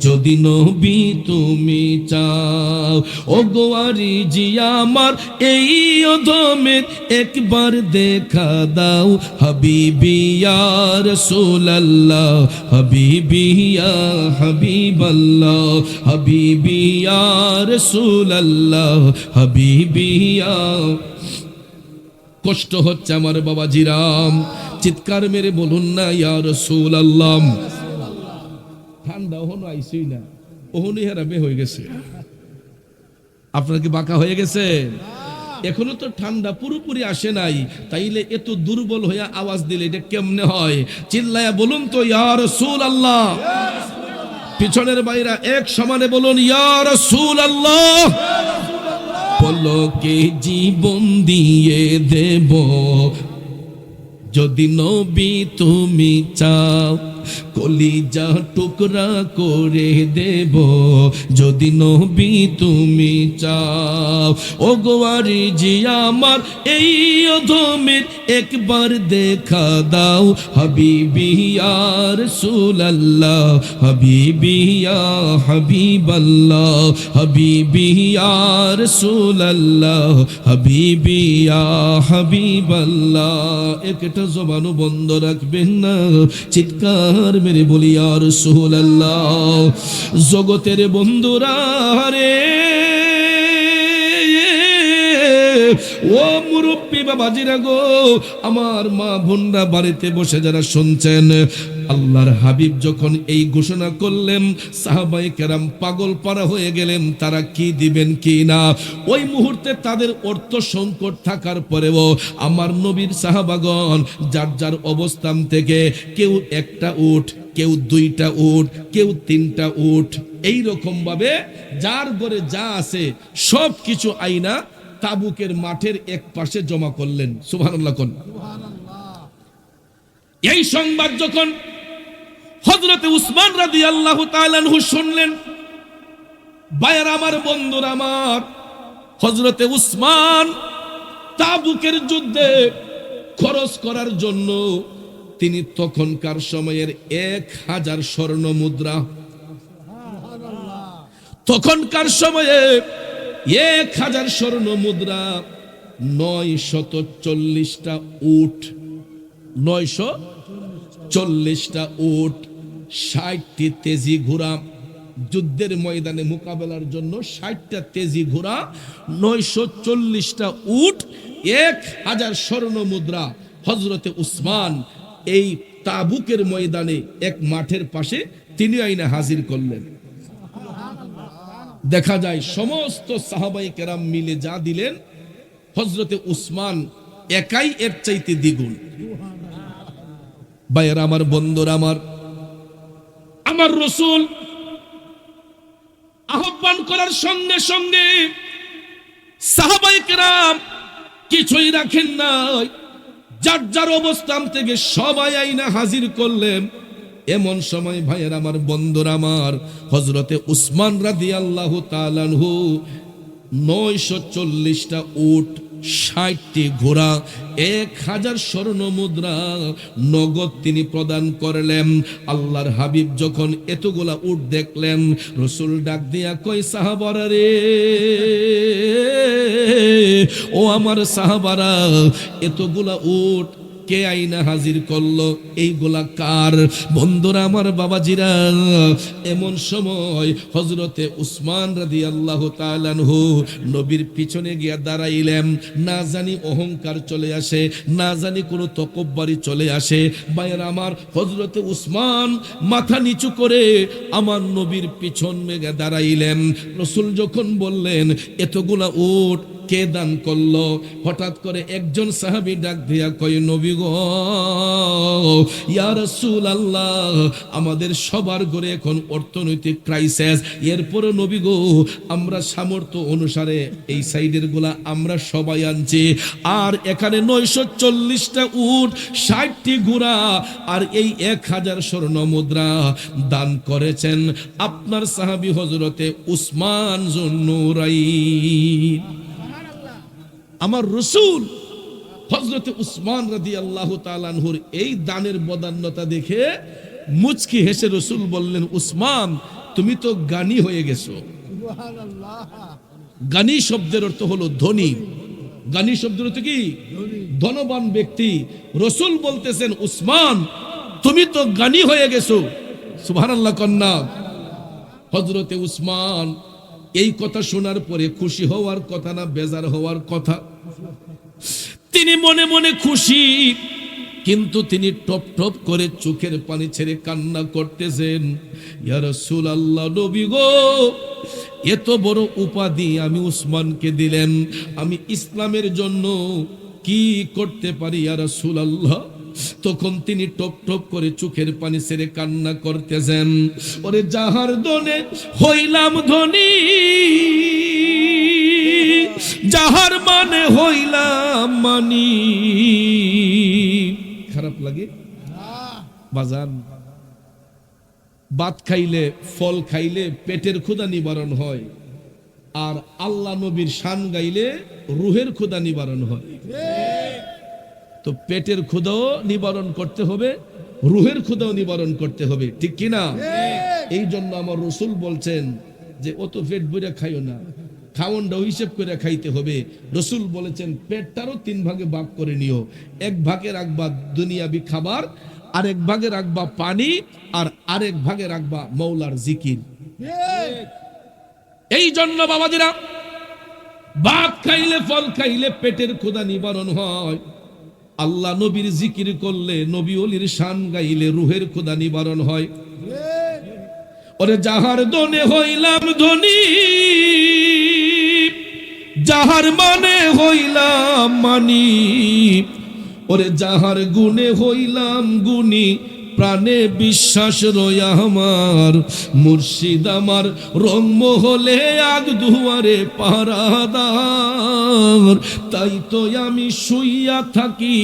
যদি নবী তুমি চাও। ও গোয়ারি জিয়া আমার এই অধমের একবার দেখা দাও, হাবিবি ইয়া রাসূলুল্লাহ, হাবিবি ইয়া হাবিবাল্লাহ, হাবিবি ইয়া রাসূলুল্লাহ, হাবিবি ইয়া। কষ্ট হচ্ছে আমার বাবাজিরাম, চিৎকার মেরে বলুন না ইয়া রাসূলুল্লাহ। ঠান্ডা ওহনো আইসই না, ওহনি হেরাবে হয়ে গেছে। আপনার কি বাঁকা হয়ে গেছে? এখনো তো ঠান্ডা পুরোপুরি আসে নাই, তাইলে এত দুর্বল হয়ে আওয়াজ দিলে এটা কেমনে হয়? চিল্লায়া বলুন তো ইয়া রাসূলুল্লাহ। পিছনের বাইরা এক সমানে বলুন ইয়া রাসূলুল্লাহ। পলকে জীবন দিয়ে দেব যদি নবী তুমি চাও, কলিজা টুকরা করে দেব যদি নবী তুমি চাও। ও গোয়ারি জিয়া আমার এই অধমের একবার দেখা দাও, হাবিবি ইয়া রাসূলুল্লাহ, হাবিবি ইয়া হাবিবাল্লাহ, হাবিবি ইয়া রাসূলুল্লাহ, হাবিবি ইয়া হাবিবাল্লাহ। একটা জবানও বন্ধ রাখবেন না, চিৎকার মেরে বলি ইয়া রাসূলুল্লাহ। জগতের বন্ধুরা রে, ও মুরব্বী বাবাজিরা গো, আমার মা বোনরা বাড়িতে বসে যারা শুনছেন, আল্লাহর হাবিব যখন এই ঘোষণা করলেন, সাহাবায়ে কেরাম পাগল পারা হয়ে গেলেন, তারা কি দিবেন কি না। ওই মুহূর্তে তাদের অর্থ সংকট থাকার পরেও আমার নবীর সাহাবাগণ যার যার অবস্থান থেকে কেউ একটা উট, কেউ দুইটা উট, কেউ তিনটা উট, এই রকম ভাবে যার ঘরে যা আছে সব কিছু আইনা তাবুকের মাঠের এক পাশে জমা করলেন। সুবহানাল্লাহ কোন। এই সংবাদ যখন হযরতে উসমান রাদিয়াল্লাহু তাআলা আনহু শুনলেন, ভাইয়েরা আমার, বন্ধুরা আমার, হযরতে উসমান তাবুকের যুদ্ধে খরচ করার জন্য তিনি তখনকার সময়ের 1000 স্বর্ণ মুদ্রা, তখনকার সময়ে 1000 স্বর্ণ মুদ্রা, 940টা উট, 940টা উট, 60টি তেজি ঘোড়া, যুদ্ধের ময়দানে মোকাবেলার জন্য 60টা তেজি ঘোড়া, 940টা উট, 1000 স্বর্ণ মুদ্রা হযরতে উসমান এই তাবুকের ময়দানে এক মাঠের পাশে তিনি আইনা হাজির করলেন। দেখা যায় সমস্ত সাহাবায়ে কেরাম মিলে যা দিলেন, হযরতে উসমান একাই এর চাইতে দ্বিগুণ। ভাইয়েরা আমার, বন্ধুরা আমার, আমার রাসূল আহ্বান করার সঙ্গে সঙ্গে সাহাবায়ে কেরাম কিছুই রাখেন নাই, যার যার অবস্থান থেকে সবাই আইনা হাজির করলেন। এমন সময় ভাইয়েরা আমার, বন্ধুরা আমার, হযরতে উসমান রাদিয়াল্লাহু তাআলা আনহু 940টা উট, 60টি ঘোড়া, 1000 স্বর্ণ মুদ্রা নগদ তিনি প্রদান করলেন। আল্লাহর হাবিব যখন এতগুলা উট দেখলেন, রাসূল ডাক দিয়া কই, সাহাবারা রে, ও আমার সাহাবারা, এতগুলা উট কে আইনা হাজির করলো, এইগুলা কার? বন্ধুরা আমার, বাবাজিরা, এমন সময় হযরতে উসমান রাদিয়াল্লাহু তাআলা আনহু নবীর পিছনে গিয়া দাঁড়াইলেন। না জানি অহংকার চলে আসে, না জানি কোনো তকব্বরি চলে আসে। ভাইয়ের আমার, হযরতে উসমান মাথা নিচু করে আমার নবীর পিছন মেঘে দাঁড়াইলেন। রাসূল যখন বললেন এতগুলা উট কে দান করলো, হঠাৎ করে একজন সাহাবী ডাক দিয়া কয়, নবী গো, ইয়া রাসূলুল্লাহ, আমাদের সবার ঘরে এখন অর্থনৈতিক ক্রাইসিস, এরপরে নবী গো, আমরা সামর্থ্য অনুসারে এই সাইডের গুলা আমরা সবাই আনছি, আর এখানে 940টা উট, 60টি ঘোড়া আর এই 1000 স্বর্ণ মুদ্রা দান করেছেন আপনার সাহাবী হযরতে উসমান যুন্নুরাইন। আমার রাসূল হযরতে উসমান রাদিয়াল্লাহু তাআলা আনহুর এই দানের বদান্যতা দেখে মুচকি হেসে রাসূল বললেন, উসমান, তুমি তো জ্ঞানী হয়ে গেছো। জ্ঞানী শব্দের অর্থ হলো ধনী। জ্ঞানী শব্দের অর্থ কি? ধনবান ব্যক্তি। রাসূল বলতেছেন, উসমান, তুমি তো জ্ঞানী হয়ে গেছো। সুবহানাল্লাহ কন্যা। হযরতে উসমান এই কথা শোনার পরে খুশি হওয়ার কথা না বেজার হওয়ার কথা? তিনি মনে মনে খুশি, কিন্তু তিনি টপ টপ করে চোখের পানি ছেড়ে কান্না করতেছেন। ইয়া রাসূলুল্লাহ, নবী গো, এত বড় উপাধি আমি উসমানকে দিলেন, আমি ইসলামের জন্য কি করতে পারি ইয়া রাসূলুল্লাহ? তখন তিনি টপ টপ করে চোখের পানি ছেড়ে কান্না করতেছেন। ওরে যাহার দনে হইলাম ধনী, যাহার মানে হইলাম মানি। খারাপ লাগে বাজান? ভাত খাইলে, ফল খাইলে পেটের ক্ষুধা নিবারণ হয়, আর আল্লাহ নবীর শান গাইলে রুহের ক্ষুধা নিবারণ হয়। তো পেটের ক্ষুধাও নিবারণ করতে হবে, রুহের ক্ষুধাও নিবারণ করতে হবে, ঠিক কিনা? এই জন্য আমার রাসূল বলছেন যে অত পেট ভরে খাইও না, খাওয়ানটাও হিসেব করে খাইতে হবে। রাসূল বলেছেন পেটটারও 3 ভাগে ভাগ করে নিও, 1 ভাগে রাখবা দুনিয়াবি খাবার, আরেক ভাগে রাখবা পানি, আর আরেক ভাগে রাখবা মৌলার জিকির। এই জন্য বাবাজিরা, ভাত খাইলে, ফল খাইলে পেটের ক্ষুধা নিবারণ হয়, আল্লাহ নবীর জিকির করলে, নবী ওলির শান গাইলে রুহের ক্ষুধা নিবারণ হয়। ওরে যাহার দনে হইলাম ধনী, যাহার মানে হইলাম মানি, ওরে যাহার গুণে হইলাম গুণী, প্রাণে বিশ্বাস রয়া আমার, মুর্শিদ আমার রংমহলে আগ দুয়ারে পাহারাদার, তাই তো আমি শুইয়া থাকি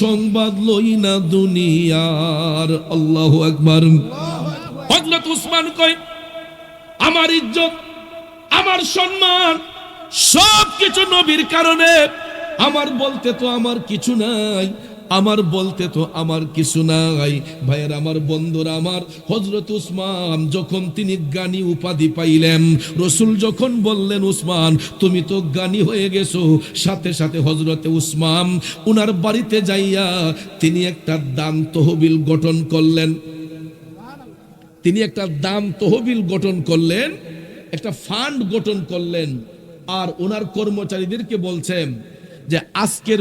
সংবাদ লই না দুনিয়ার। আল্লাহু আকবার। হযরত উসমান কয়, আমার ইজ্জত, আমার সম্মান সবকিছু নবীর কারণে, আমার বলতে তো আমার কিছু নাই, আমার বলতে তো আমার কিছু নাই। ভাইয়ের আমার, বন্ধুরা আমার, হযরত উসমান যখন তিনি জ্ঞানী উপাধি পাইলেন, রাসূল যখন বললেন উসমান তুমি তো জ্ঞানী হয়ে গেছো, সাথে সাথে হযরতে উসমান উনার বাড়িতে যাইয়া তিনি একটা দান তহবিল গঠন করলেন। তিনি একটা দান তহবিল গঠন করলেন, একটা ফান্ড গঠন করলেন, আর ওনার কর্মচারীদেরকে বলছেন যে আজকের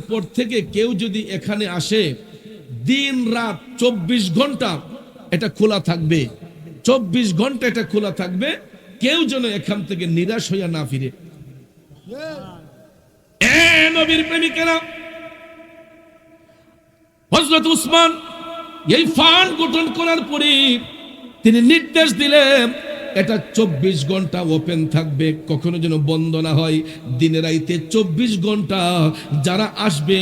পর থেকে কেউ যদি এখানে আসে, দিন রাত 24 ঘন্টা এটা খোলা থাকবে, 24 ঘন্টা এটা খোলা থাকবে, কেউ যেন এখান থেকে নিরাশ হইয়া না ফিরে। নবীর প্রেমিকেরা, হযরত উসমান এই ফান্ড গঠন করার পরে তিনি নির্দেশ দিলেন এটা 24 ঘন্টা ওপেন থাকবে, কখনো যেন বন্ধ না হয়। দিনে রাইতে 24 ঘন্টা যারা আসবে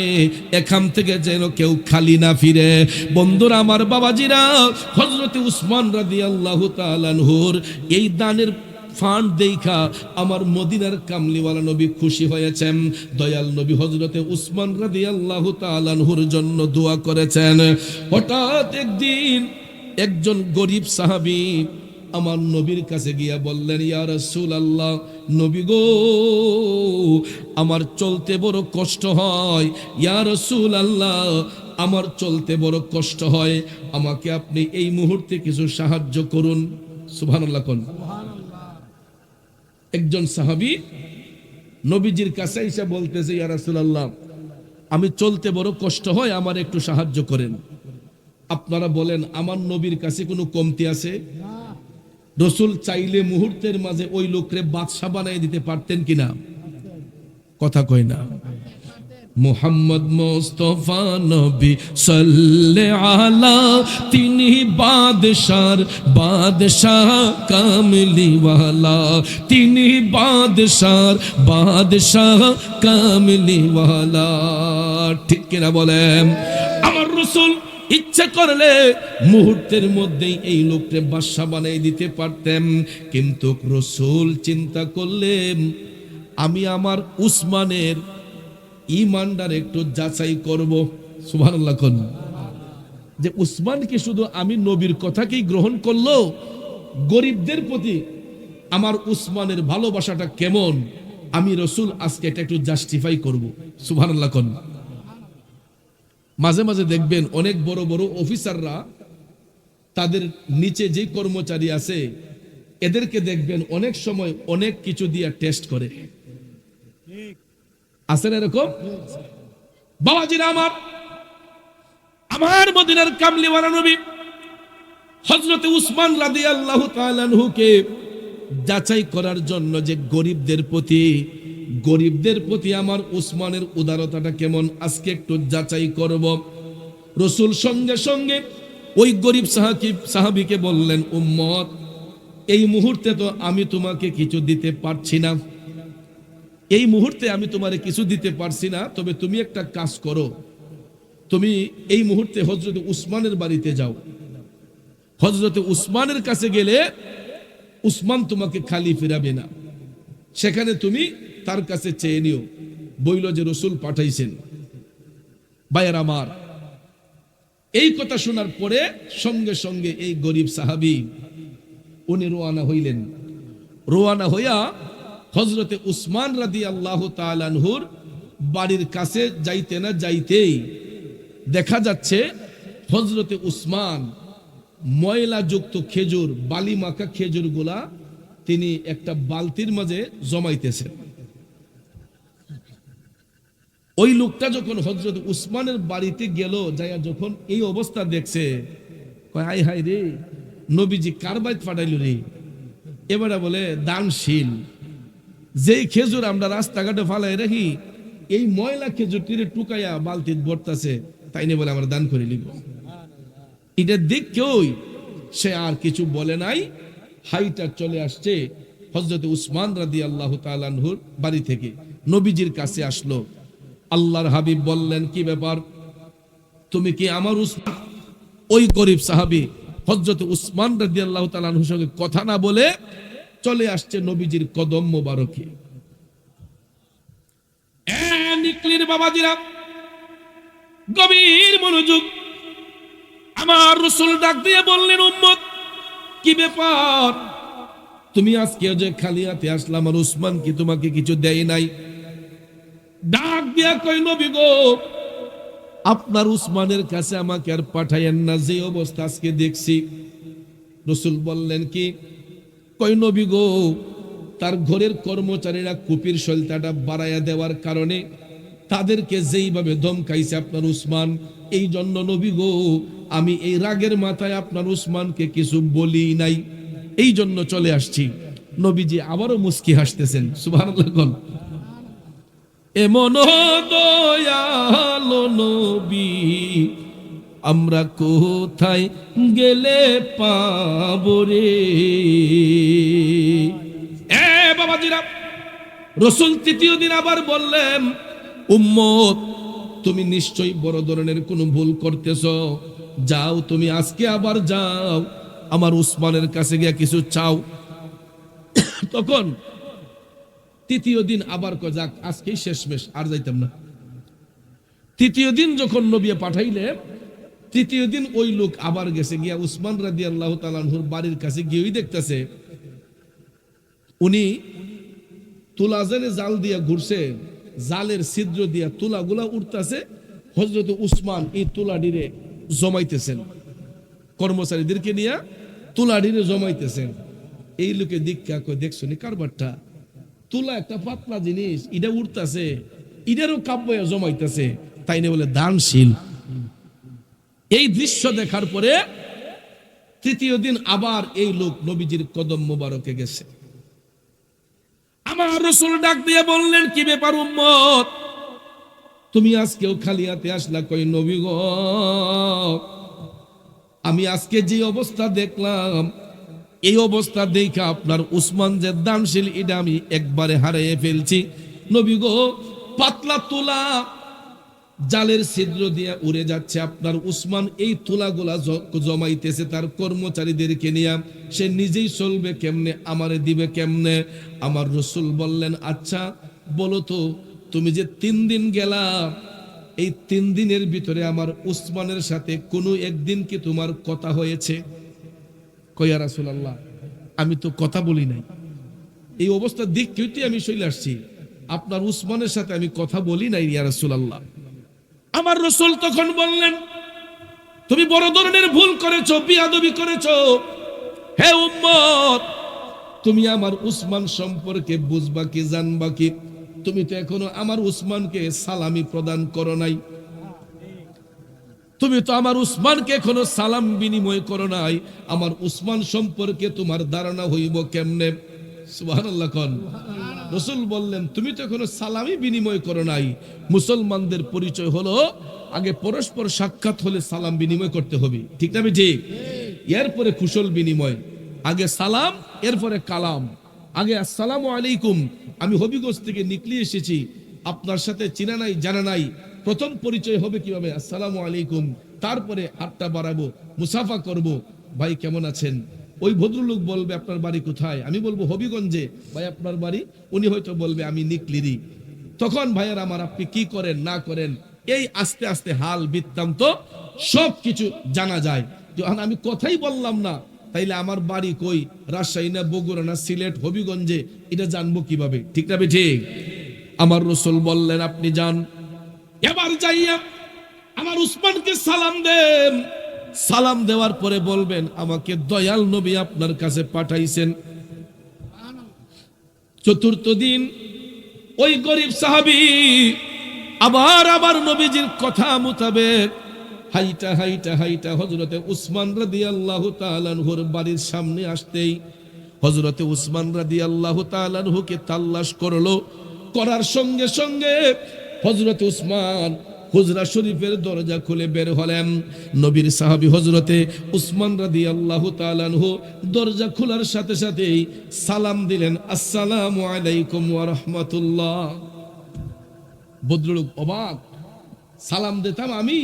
এখান থেকে যেন কেউ খালি না ফিরে। বন্ধুরা আমার, বাবাজিরা, হযরতে উসমান রাদিয়াল্লাহু তাআলা আনহুর এই দানের ফান্ড দেখা আমার মদিনার কামলিওয়ালা নবী খুশি হয়েছেন। দয়াল নবী হযরতে উসমান রাদিয়াল্লাহু তাআলা আনহুর জন্য দোয়া করেছেন। হঠাৎ একদিন একজন গরিব সাহাবী আমার নবীর কাছে গিয়া বললেন, ইয়া রাসূলুল্লাহ, নবী গো, আমার চলতে বড় কষ্ট হয়। ইয়া রাসূলুল্লাহ, আমার চলতে বড় কষ্ট হয়, আমাকে আপনি এই মুহূর্তে কিছু সাহায্য করুন। সুবহানাল্লাহ কোন। একজন সাহাবী নবীজির কাছে এসে বলতেছে, ইয়া রাসূলুল্লাহ, আমি চলতে বড় কষ্ট হয়, আমার একটু সাহায্য করেন। আপনারা বলেন, আমার নবীর কাছে কোনো কমতি আছে? রাসূল চাইলে মুহূর্তের মাঝে ওই লোকরে বাদশা বানিয়ে দিতে পারতেন কিনা? কথা কয় না। মুহাম্মদ মুস্তাফা নবী সাল্লাল্লাহু আলা, তিনি বাদশার বাদশাহ কামলিওয়ালা, তিনি বাদশার বাদশাহ কামলিওয়ালা। ঠিক কিনা বলেন? আমার রাসূল ইচ্ছা করলে মুহূর্তের মধ্যেই এই লোককে বাদশা বানিয়ে দিতে পারতেন, কিন্তু রাসূল চিন্তা করলেন, আমি আমার উসমানের ঈমানদার একটু যাচাই করব। সুবহানাল্লাহ কোন। যে উসমানকে শুধু আমি নবীর কথাকেই গ্রহণ করলো, গরিবদের প্রতি আমার উসমানের ভালোবাসাটা কেমন, আমি রাসূল আজকে এটা একটু জাস্টিফাই করব। সুবহানাল্লাহ কোন। মাঝে মাঝে দেখবেন অনেক বড় বড় অফিসাররা তাদের নিচে যে কর্মচারী আছে এদেরকে দেখবেন অনেক সময় অনেক কিছু দিয়ে টেস্ট করে। আছেন এরকম? বাবাজিরা আমার, আমার মদিনার কামলিওয়ালা নবী হযরত উসমান রাদিয়াল্লাহু তাআলা আনহুকে যাচাই করার জন্য যে গরিবদের প্রতি আমার উসমানের উদারতাটা কেমন আজকে একটু যাচাই করব। রাসূল সঙ্গে সঙ্গে ওই গরিব সাহাবীকে বললেন, উম্মত, এই মুহূর্তে তো আমি তোমাকে কিছু দিতে পারছি না, এই মুহূর্তে আমি তোমারে কিছু দিতে পারছি না, তবে তুমি একটা কাজ করো, তুমি এই মুহূর্তে হযরত উসমানের বাড়িতে যাও। হযরত উসমানের কাছে গেলে উসমান তোমাকে খালি ফিরাবে না, সেখানে তুমি তার কাছে চেয়ে নিও, বইল যে রাসূল পাঠাইছেন। ভাইয়ের আমার, এই কথা শোনার পরে সঙ্গে সঙ্গে এই গরিব সাহাবী উনি রওনা হইলেন। রওনা হইয়া হযরতে উসমান রাদিয়াল্লাহু তাআলা আনহুর বাড়ির কাছে যাইতে না যাইতেই দেখা যাচ্ছে হযরতে উসমান ময়লাযুক্ত খেজুর, বালি মাখা খেজুরগুলা তিনি একটা বালতির মাঝে জমাইতেছেন। ওই লোকটা যখন হযরত উসমানের বাড়িতে গেল, যাইয়া যখন এই অবস্থা দেখছে, কয় হায় হায় রে, নবীজি কার বাইত পাঠাইল রে। এবারে বলে, দানশীল, যেই খেজুর আমরা রাস্তাঘাটে ফালাই রাখি, এই ময়লা খেজুরটিরে টুকাইয়া বালতিত ভরতাছে, তাই নিয়ে বলে আমরা দান করে নিব। এটা দেখেই সে আর কিছু বলে নাই, হাইটা চলে আসছে হযরত উসমান রাদিয়াল্লাহু তাআলা আনহুর বাড়ি থেকে নবীজির কাছে আসলো। আল্লাহর হাবিব বললেন, কি ব্যাপার, তুমি কি আমার উসমান? ওই গরিব সাহাবী হযরত উসমান রাদিয়াল্লাহু তাআলা আনহুর সঙ্গে কথা না বলে চলে আসছে নবীজির কদম মোবারকে। নিকলির বাবাজিরা, গভীর মনোযোগ। আমার রাসূল ডাক দিয়ে বললেন, উম্মত, কি ব্যাপার, তুমি আজকে যে খালি হাতে আসলাম, আমার উসমান কি তোমাকে কিছু দেয় নাই? ডাক দিয়া কই, নবী গো, আপনার উসমানের কাছে আমাকে আর পাঠাইয়েন না, যে অবস্থা আজকে দেখছি। রাসূল বললেন, কি? কই, নবী গো, তার ঘরের কর্মচারীরা কুপির সলতাটা বাড়াইয়া দেওয়ার কারণে তাদেরকে যেইভাবে ধমকাইছে আপনার উসমান, এই জন্য নবী গো, আমি এই রাগের মাথায় আপনার উসমানকে কিছু বলি নাই, এই জন্য চলে আসছি। নবীজি আবারও মুস্কি হাসতেছেন। সুবহানাল্লাহ। এমন দয়ালো নবী আমরা কোথায় গেলে পাবো রে। বাবাজিরা, রাসূল তৃতীয় দিন আবার বললেন, উম্মত, তুমি নিশ্চয়ই বড় ধরনের কোনো ভুল করতেছ, যাও তুমি আজকে আবার যাও, আমার উসমানের কাছে গিয়ে কিছু চাও। তখন তৃতীয় দিন আবার যাক, আজকেই শেষমেশ, আর যাইতাম না। তৃতীয় দিন যখন নবী পাঠাইলে তৃতীয় দিন ওই লোক আবার গেছে, গিয়া উসমান রাদিয়াল্লাহু তাআলা আনহুর বাড়ির কাছে গিয়েই দেখতেছে উনি তুলা জেনে জাল দিয়া ঘুরছে, জালের ছিদ্র দিয়া তুলাগুলা উঠতেছে। হযরত উসমান এই তুলাডিরে জমাইতেছেন, কর্মচারীদেরকে নিয়ে তুলাডিরে জমাইতেছেন। এই লোকে দীক্ষা কই দেখছো নি কারবারটা, তুলা একটা পাতলা জিনিস, এটা উঠতেছে, ইটারও কাব্য জমাইতেছে, তাই না বলে দানশীল। এই দৃশ্য দেখার পরে তৃতীয় দিন আবার এই লোক নবীজির কদম মোবারকে গেছে। আমার রাসূল ডাক দিয়ে বললেন, কি ব্যাপার উম্মত, তুমি আজকেও খালি হাতে আসলা? কই নবী গো, আমি আজকে যে অবস্থা দেখলাম, এই অবস্থা দেখে আপনার উসমান যে দানশীল এটা আমি একবারে হারিয়ে ফেলছি। নবী গো, পাতলা তুলা জালের ছিদ্র দিয়ে উড়ে যাচ্ছে, আপনার উসমান এই তুলাগুলা জমাইতেছে তার কর্মচারীদেরকে নিয়ে, সে নিজেই চলবে কেমনে, আমারে দিবে কেমনে? আমার রাসূল বললেন, আচ্ছা বলো তো, তুমি যে 3 দিন গেলা, এই 3 দিনের ভিতরে আমার উসমানের সাথে কোনো একদিন কি তোমার কথা হয়েছে? কই ইয়া রাসূলুল্লাহ, আমি তো কথা বলি নাই, এই অবস্থা দেখতে আমি চলে আসছি, আপনার উসমানের সাথে আমি কথা বলি নাই ইয়া রাসূলুল্লাহ। আমার রাসূল তখন বললেন, তুমি বড় ধরনের ভুল করেছো, বিয়াদবি করেছো। হে উম্মত, তুমি আমার উসমান সম্পর্কে বুঝবা কি, জানবা কি? তুমি তো এখনো আমার উসমানকে সালামি প্রদান করো নাই, তুমি তো আমার উসমানকে এখনো সালাম বিনিময় করো নাই, আমার উসমান সম্পর্কে তোমার ধারণা হইব কেমনে? সুবহানাল্লাহ কোন। রাসূল বললেন, তুমি তো এখনো সালামি বিনিময় করো নাই। মুসলমানদের পরিচয় হলো আগে পরস্পর সাক্ষাৎ হলে সালাম বিনিময় করতে হবে, ঠিক না? ঠিক। এরপরে কুশল বিনিময়, আগে সালাম এরপরে কালাম। আগে আসসালামু আলাইকুম, আমি হবিগঞ্জ থেকে নিকলি এসেছি, আপনার সাথে চিনা নাই জানা নাই, প্রথম পরিচয় হবে কিভাবে? আসসালামু আলাইকুম। তারপরে হাতটা বাড়াবো, মুসাফা করব, ভাই কেমন আছেন? ওই ভদ্রলোক বলবে আপনার বাড়ি কোথায়, আমি বলবো হবিগঞ্জে। ভাই আপনার বাড়ি? উনি হয়তো বলবে আমি নিকলিরি। তখন ভাইয়ের আমার, আপনি কি করেন না করেন, এই আস্তে আস্তে হাল বৃত্তান্ত সব কিছু জানা যায়। যখন আমি কথাই বললাম না, তাইলে আমার বাড়ি কই, রাজশাহী না বগুড়া না সিলেট হবিগঞ্জে, এটা জানবো কিভাবে, ঠিক না? ঠিক। আমার রাসূল বললেন, আপনি যান, এবার যাইয়া আমার উসমানকে সালাম দেন। সালাম দেওয়ার পরে বলবেন, আমাকে দয়াল নবী আপনার কাছে পাঠাইছেন। চতুর্থ দিন ওই গরিব সাহাবী আবার নবীজির কথা মোতাবেক হাইটা হাইটা হাইটা হযরতে উসমান রাদিয়াল্লাহু তাআলা আনহুর বাড়ির সামনে আসতেই হযরতে উসমান রাদিয়াল্লাহু তাআলা আনহুকে তাল্লাশ করলো। করার সঙ্গে সঙ্গে হযরতে উসমান হুজরা শরীফের দরজা খুলে বের হলেন। নবীর সাহাবী হযরতে উসমান রাদিয়াল্লাহু তাআলা আনহু দরজা খোলার সাথে সাথেই সালাম দিলেন, আসসালামু আলাইকুম ওয়া রাহমাতুল্লাহ। ভদ্রলোক অবাক, সালাম দিতাম আমি,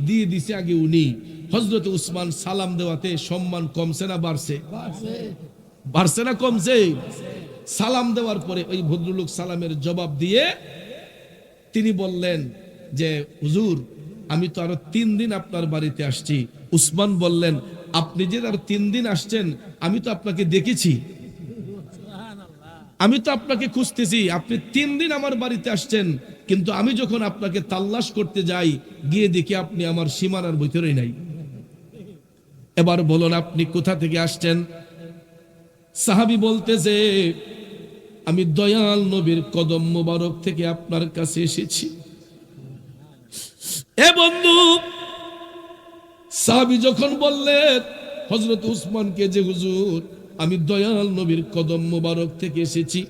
দিয়ে দিছে আগে উনি। হযরতে উসমান সালাম দেওয়াতে সম্মান কমছে না বাড়ছে? বাড়ছে না কমছে? সালাম দেওয়ার পরে ওই ভদ্রলোক সালামের জবাব দিয়ে তিনি বললেন যে হুজুর, আমি তো আরো 3 দিন আপনার বাড়িতে আসছি। উসমান বললেন, আপনি যে আর 3 দিন আসছেন, আমি তো আপনাকে দেখেছি, আমি তো আপনাকে খুঁজতেছি, আপনি 3 দিন আমার বাড়িতে আসছেন, কিন্তু আমি যখন আপনাকে তাল্লাশ করতে যাই, গিয়ে দেখি আপনি আমার সীমানার ভিতরেই নাই। এবার বলুন আপনি কোথা থেকে আসছেন? সাহাবী বলতেছে, আমি দয়াল নবীর কদম মোবারক থেকে আপনার কাছে এসেছি। এ বন্ধু, সাহাবী যখন বললেন হযরত উসমানকে যে হুজুর, আমি দয়াল নবীর কদম মোবারক থেকে এসেছি,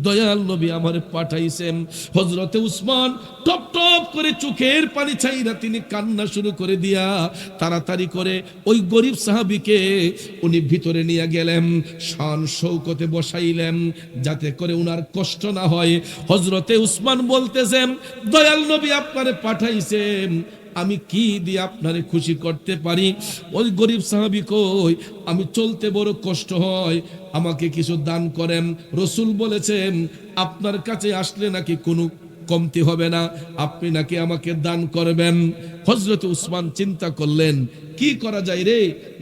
দয়াল নবী আমারে পাঠাইছেন, হযরতে উসমান টপ টপ করে চোখের পানি ছাইরা তিনি কান্না শুরু করে দিয়া তাড়াতাড়ি করে ওই গরিব সাহাবীকে উনি ভিতরে নিয়ে গেলেন, শান শৌকতে বসাইলেন যাতে করে উনার কষ্ট না হয়। হযরতে উসমান বলতেছেন, দয়াল নবী আপনারে পাঠাইছেন, আমি কি দিয়ে আপনারে খুশি করতে পারি? ওই গরিব সাহাবী কই, আমি চলতে বড় কষ্ট হয়, আমাকে কিছু দান করেন। রাসূল বলেছেন, আপনার কাছে আসলে নাকি কোনো কমতি হবে না, আপনি নাকি আমাকে দান করবেন। হযরত উসমান চিন্তা করলেন কি করা যায় রে,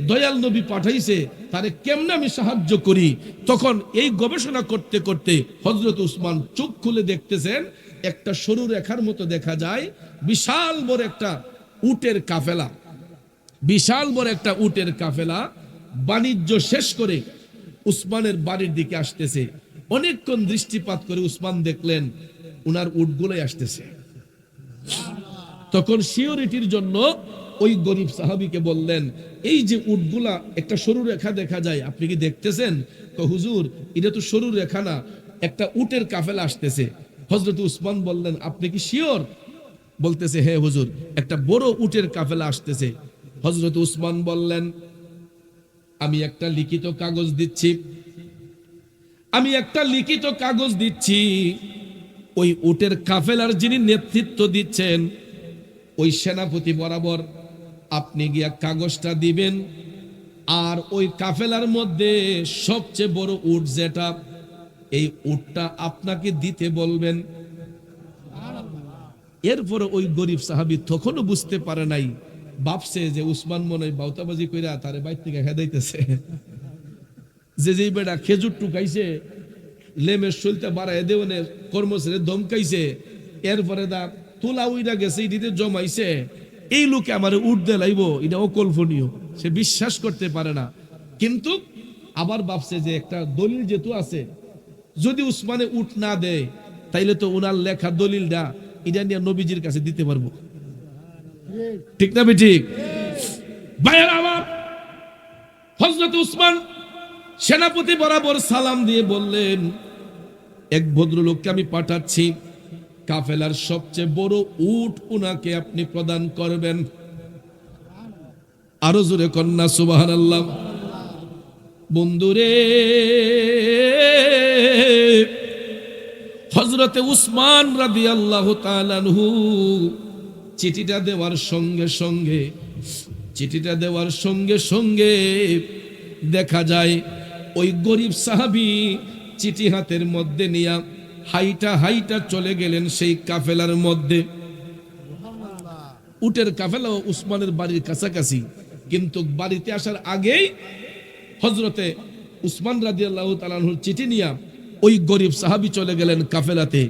দয়াল নবী পাঠাইছে, তারে কেমনে আমি সাহায্য করি। তখন এই গবেষণা করতে করতে হযরত উসমান চোখ খুলে দেখতেছেন একটা সরু রেখার মতো দেখা যায় বিশাল বড় একটা উটের কাফেলা, বিশাল বড় একটা উটের কাফেলা বাণিজ্য শেষ করে উসমানের বাড়ির দিকে আসতেছে। অনেকক্ষণ দৃষ্টিপাত করে উসমান দেখলেন উনার উটগুলোই আসতেছে। তখন সিওরিটির জন্য ওই গরিব সাহাবীকে বললেন, এই যে উটগুলা একটা সরু রেখা দেখা যায়, আপনি কি দেখতেছেন? হুজুর, এটা তো সরু রেখা না, একটা উটের কাফেলা আসতেছে। হযরত উসমান বললেন, আপনি কি শিওর? বলতেছে, হ্যাঁ হুজুর, একটা বড় উটের কাফেলা আসতেছে। হযরত উসমান বললেন, আমি একটা লিখিত কাগজ দিচ্ছি, আমি একটা লিখিত কাগজ দিচ্ছি, ওই উটের কাফেলার যিনি নেতৃত্ব দিচ্ছেন ওই সেনাপতি বরাবর আপনি গিয়া কাগজটা দিবেন, আর ওই কাফেলার মধ্যে সবচেয়ে বড় উট যেটা, এই উটটা আপনাকে দিতে বলবেন। এরপরে ওই গরিব সাহাবী তখনও বুঝতে পারে নাই, ভাবছে যে উসমান মনে হয় বাউতাবাজি কইরা তারে বাইর থেকে খেদাইতেছে। যে বেটা খেজুর টুকাইছে, লেমের শৈলটা বাড়াই দেওয়ানে কর্মচারী ধমকাইছে, এরপরে দা তোলা উইরা গেছে, এটিতে জমাইছে, এই লোকে আমার উঠ দে লাইব, এটা অকল্পনীয়। সে বিশ্বাস করতে পারে না, কিন্তু আবার ভাবছে যে একটা দলিল যেহেতু আছে, যদি উসমানে উঠ না দেয় তাইলে তো উনার লেখা দলিলটা এটা নিয়ে নবীজির কাছে দিতে পারবো। ঠিক না ঠিক? ভাইয়েরা আমার, হযরত উসমান সেনাপতি বরাবর সালাম দিয়ে বললেন, এক ভদ্রলোককে আমি পাঠাচ্ছি, কাফেলার সবচেয়ে বড় উট উনাকে আপনি প্রদান করবেন। আরো জোরে কন্যা সুবহানাল্লাহ। বন্ধুরে, হযরতে উসমান রাদিয়াল্লাহু তাআলা আনহু চিঠিটা দেওয়ার সঙ্গে সঙ্গে দেখা যায় ওই গরিব সাহাবী চিঠি হাতের মধ্যে নিয়ে হাইটা চলে গেলেন সেই কাফেলার মধ্যে। উটের কাফেলা উসমানের বাড়ির কাছাকাছি, কিন্তু বাড়িতে আসার আগেই হযরতে উসমান রাদিয়াল্লাহু তাআলা আনহুর চিঠি নিয়ে ওই গরিব সাহাবী চলে গেলেন কাফেলাতে,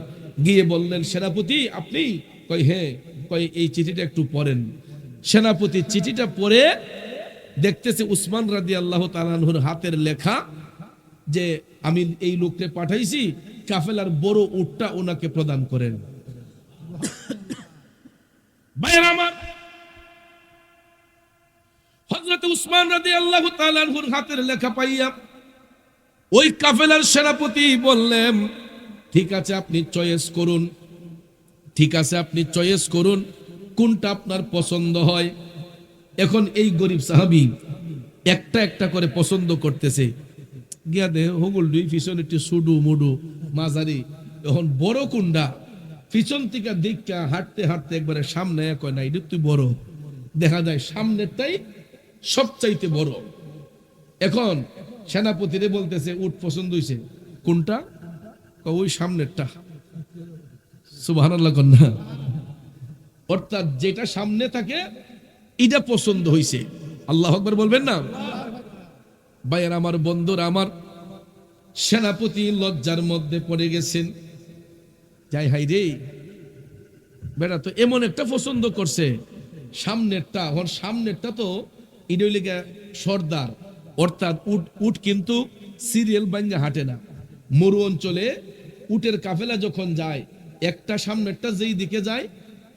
গিয়ে বললেন, সেনাপতি আপনি? কই হ্যাঁ। কই এই চিঠিটা একটু পড়েন। সেনাপতি চিঠিটা পড়ে দেখতেছে উসমান রাদিয়াল্লাহু তাআলা আনহুর হাতের লেখা, যে আমি এই লোককে পাঠাইছি, কাফেলার বড় উটটা ওনাকে প্রদান করেন। ভাইয়েরা আমার, হযরত উসমান রাদিয়াল্লাহু তাআলা আনহুর হাতের লেখা পাইয়া ওই কাফেলার সেনাপতি বললেন, ঠিক আছে আপনি চয়েস করুন, কোনটা আপনার পছন্দ হয়। এখন এই গরিব সাহাবী একটা একটা করে পছন্দ করতেছে, গিয়া দে হগুল দুই পিছন একটু সুডু মুডু মাঝারি, এখন বড় কোনটা, পিছন থেকে দিকটা হাঁটতে হাঁটতে একবারে সামনে কয় না, এটা তুই বড়, দেখা যায় সামনেরটাই সবচাইতে বড়। এখন সেনাপতিরে বলতেছে, উট পছন্দ হইছে কোনটা? ওই সামনেরটা। সুবহানাল্লাহ কন্যা। অর্থাৎ যেটা সামনে থাকে এটা পছন্দ হইছে। আল্লাহু আকবার বলবেন না? ভাইয়ের আমার, বন্ধুরা আমার, সেনাপতি লজ্জার মধ্যে পড়ে গেছেন। যাই হাই রে, বেটা তো এমন একটা পছন্দ করছে সামনেরটা। সামনেরটা তো ইডলিগা সর্দার, অর্থাৎ উট কিন্তু সিরিয়াল ভাঙ্গা হাঁটে না। মরু অঞ্চলে উটের কাফেলা যখন যায়, একটা সামনেরটা যেই দিকে যায়,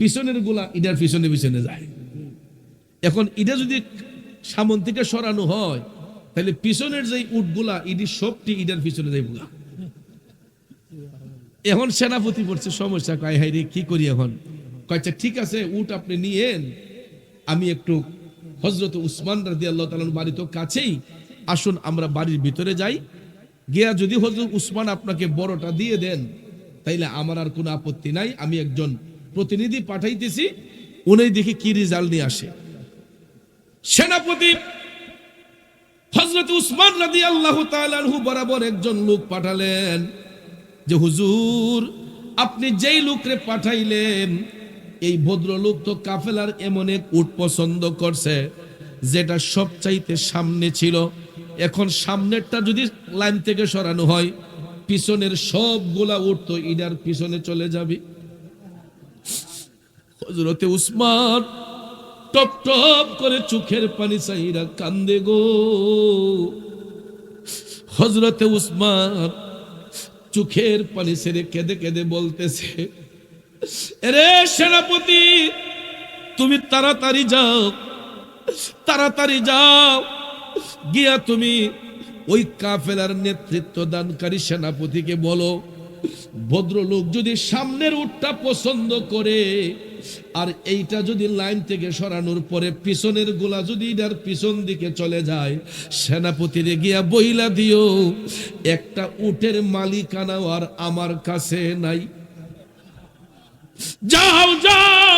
পিছনের গুলা ইডার পিছনে পিছনে যায়। এখন এটা যদি সামন থেকে সরানো হয়, তাহলে পিছনের যে উটগুলা ইডি সবটি ইডার পিছনে যাইব। এখন সেনাপতি পড়ছে সমস্যা, কয় হাই রে কি করি এখন? কয়েছে ঠিক আছে, উট আপনি নিয়েন, আমি একটু হযরত উসমান রাদিয়াল্লাহু তাআলার বাড়ি তো কাছেই, আসুন আমরা বাড়ির ভিতরে যাই, গিয়া যদি হযরত উসমান আপনাকে বড়টা দিয়ে দেন তাইলে আমার আর কোনো আপত্তি নাই, আমি একজন প্রতিনিধি পাঠাইতেছি, উনি দেখি কি রেজাল্ট নিয়ে আসে। সেনাপতি হযরত উসমান রাদিয়াল্লাহু তাআলা আনহু বরাবর একজন লোক পাঠালেন যে হুজুর আপনি যেই লোকরে পাঠাইলেন এই ভদ্রলোক তো কাফেলার এমন এক উট পছন্দ করছে যেটা সবচাইতে সামনে ছিল। এখন সামনেরটা যদি লাইন থেকে সরানো হয়, পিছনের সবগুলা উট তো ইনার পিছনে চলে যাবে। হযরতে উসমান টপ টপ করে চোখের পানি চাইরা কান্দে গো। হযরতে উসমান চোখের পানি ছেড়ে কেঁদে কেঁদে বলতেছে, আরে সেনাপতি, তুমি তাড়াতাড়ি যাও, তাড়াতাড়ি যাও, গিয়া তুমি ওই কাফেলার নেতৃত্ব দানকারী সেনাপতিকে বলো, ভদ্রলোক যদি সামনের উটটা পছন্দ করে আর এইটা যদি লাইন থেকে সরানোর পরে পিছনের গুলা যদি এটার পিছন দিকে চলে যায়, সেনাপতিরে গিয়া বইলা দিও একটা উটের মালিকানা আর আমার কাছে নাই। যাও যাও,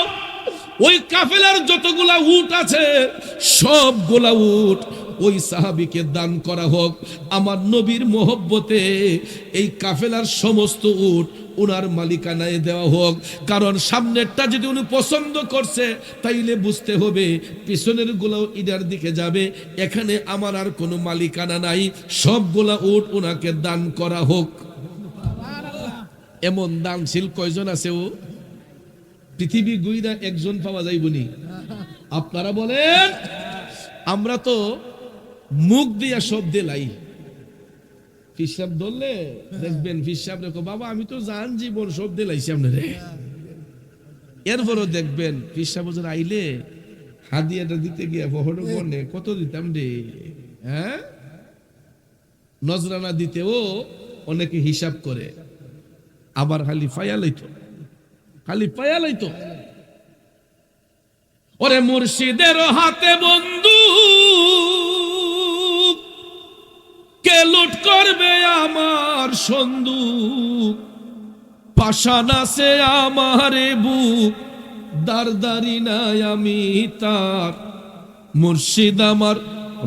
ওই কাফেলার যতগুলা উট আছে সবগুলা উট ওই সাহাবীকে দান করা হোক। আমার নবীর মোহব্বতে এই কাফেলার সমস্ত উট উনার মালিকানায় দেওয়া হোক। কারণ সামনেরটা যদি উনি পছন্দ করছে তাইলে বুঝতে হবে পিছনের গুলো ইদার দিকে যাবে, এখানে আমার আর কোনো মালিকানা নাই, সবগুলা উট উনাকে দান করা হোক। এমন দানশীল কয়জন আছে ও পৃথিবী গুইরা একজন পাওয়া যাইবনি। আপনারা বলেন, আমরা তো মুখ দিয়া সব দিলাই। ফিসাব ধরলে দেখবেন ফিসাব রেখো, বাবা আমি তো জান জীবন সব দিলাইছি আপনারে। এরপরও দেখবেন ফিসাব আইলে হাদিয়াটা দিতে গিয়া বহন বনে কত দিতাম রে, হ্যাঁ নজরানা দিতেও অনেকে হিসাব করে, আবার খালি ফায়া লইতো, খালি পায়া লইতো। ওরে মুর্শিদের হাতে বন্ধু কে লুট করবে আমার সন্দুক, পাষাণ আছে আমারে বুক, দারদারি নাই আমি তার, মুর্শিদ আমার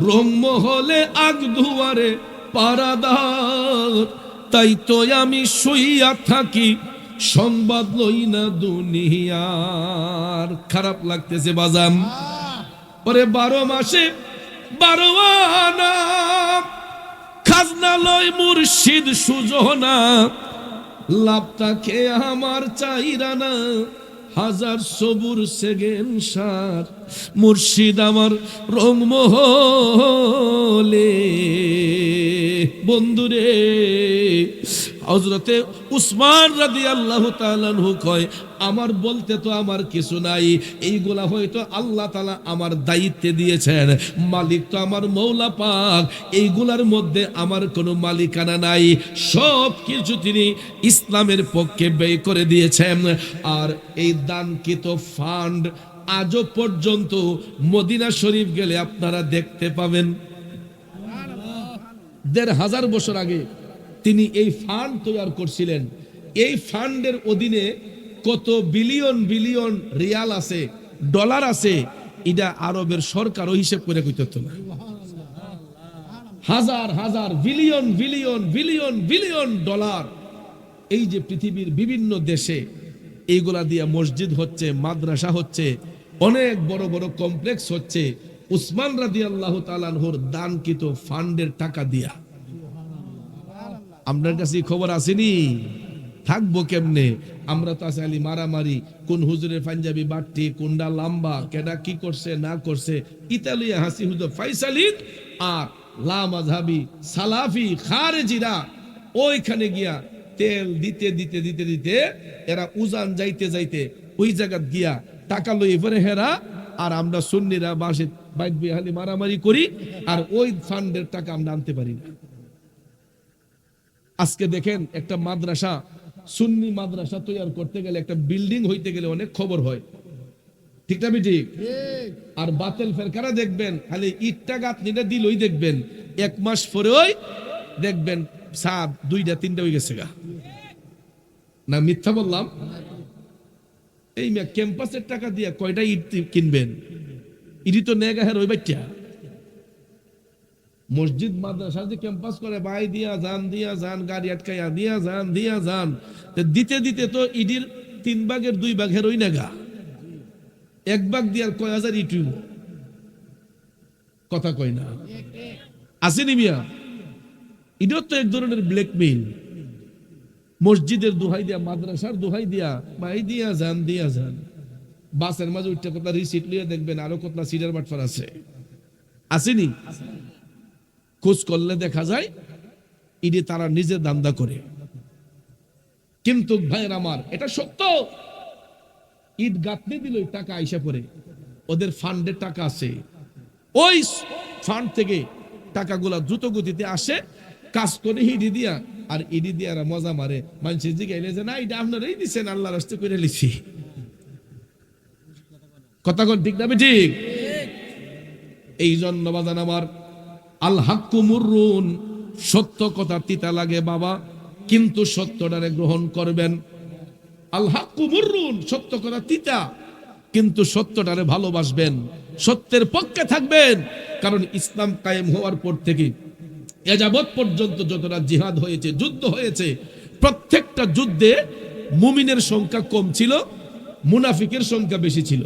রংমহলে আগ ধুয়ারে পারাদার, তাই তো আমি শুইয়া থাকি সংবাদ লই না দুনিয়ার। খারাপ লাগতেছে বাজাম, ওরে 12 মাসে 12 আনা খাজনা লয় মুর্শিদ সুজনা, লাভটা খেয়ে আমার চাইরানা, হাজার সবুর সেকেন্ড সার, মুর্শিদ আমার রংমহলে। বন্ধুরে, হযরতে উসমান রাদিয়াল্লাহু তাআলা আনহু কয়, আমার বলতে তো আমার কিছু নাই, এইগুলা হয়তো আল্লাহ তাআলা আমার দায়িত্বে দিয়েছেন, মালিক তো আমার মৌলা পাক, এইগুলার মধ্যে আমার কোনো মালিকানা নাই, সব কিছু তিনি ইসলামের পক্ষে ব্যয় করে দিয়েছেন। আর এই দানকৃত ফান্ড আজও পর্যন্ত মদিনা শরীফ গেলে আপনারা দেখতে পাবেন। ১৫০০ বছর আগে তিনি এই ফান্ড তৈরি করছিলেন। এই ফান্ডের অধীনে কত বিলিয়ন বিলিয়ন রিয়াল আছে, ডলার আছে, এটা আরবের সরকারও হিসেব করে কইতো না। হাজার হাজার billion billion billion billion dollar এই যে পৃথিবীর বিভিন্ন দেশে এইগুলা দিয়া মসজিদ হচ্ছে, মাদ্রাসা হচ্ছে, অনেক বড় বড় কমপ্লেক্স হচ্ছে উসমান রাদিয়াল্লাহু তাআলা আনহুর দানকৃত ফান্ডের টাকা দিয়া। আপনার কাছে খবর আসেনি? থাকবো কেমনে? আমরা তো আছে আলি মারামারি, কোন হুজুরের পাঞ্জাবি বাট্টি, কোনটা লম্বা, কেডা কি করছে না করছে, ইতালিয়া হাসি হুজুর ফাইসালিন আর লা মাযহাবি সালাফি খারেজিরা ওইখানে গিয়া তেল দিতে দিতে দিতে দিতে এরা উজান যাইতে যাইতে ওই জায়গা গিয়া টাকা লই পরে হেরা, আর আমরা সুন্নিরা বাসে বাইক বিহালি মারামারি করি, আর ওই ফান্ডের টাকা আমরা আনতে পারি না। আজকে দেখেন একটা মাদ্রাসা, সুন্নি মাদ্রাসা তৈরি করতে গেলে, একটা বিল্ডিং হইতে গেলে অনেক খবর হয়, ঠিক না ঠিক? আর বাতিল ফেরকারা দেখবেন খালি ইটটা গাঁথনিটা দিলই দেখবেন 1 মাস পরেই দেখবেন সাত 2টা 3টা হয়ে গেছে গা। না মিথ্যা বললাম? এই ক্যাম্পাসের টাকা দিয়ে কয়টা ইট কিনবেন? ইটি তো নেগা হের ওই বাচ্চা মসজিদ মাদ্রাসা যে ক্যাম্পাস করে ভাই দিয়া যান গাড়ি আটকাইয়া দিয়া যান দিতে দিতে তো ইডির 3 ভাগের 2 ভাগ হেরোই নাগা, 1 ভাগ দিয়ার কয় হাজার ইটুইব, কথা কয় না আসেনি মিয়া? এটাও তো এক ধরনের ব্ল্যাকমেইল। মসজিদের দোহাই দিয়া, মাদ্রাসার দোহাই দিয়া ভাই দিয়া যান বাসের মাঝে উঠতে কথা রিসিট লিয়ে দেখবেন আরো কত সিটার বাটফার আছে, আসেনি? খোঁজ করলে দেখা যায় ইডি তারা নিজে দান্দা করে। কিন্তু ভাইয়ের আমার এটা সত্য, ইট গাঁথনি দিল টাকা আইসা পড়ে, ওদের ফান্ডে টাকা আছে, ওই ফান্ড থেকে টাকাগুলা দ্রুত গতিতে আসে, কাজ করে ইডি দিয়া, আর ইডি দিয়া মজা মারে। মানুষের জিগাইলে যে না এটা আপনারাই দিচ্ছেন, আল্লাহ রাস্তে করে লিখছি। কথা কোন ঠিক না ঠিক? এই জন্য বাজান আমার, আল হাক্কু মুররুন, সত্য কথা তিতা লাগে বাবা, কিন্তু সত্যটারে গ্রহণ করবেন। আল হাক্কু মুররুন, সত্য কথা তিতা, কিন্তু সত্যটারে ভালোবাসবেন, সত্যের পক্ষে থাকবেন। কারণ ইসলাম কায়েম হওয়ার পর থেকে এ যাবৎ পর্যন্ত যতটা জিহাদ হয়েছে, যুদ্ধ হয়েছে, প্রত্যেকটা যুদ্ধে মুমিনের সংখ্যা কম ছিল, মুনাফিকের সংখ্যা বেশি ছিল।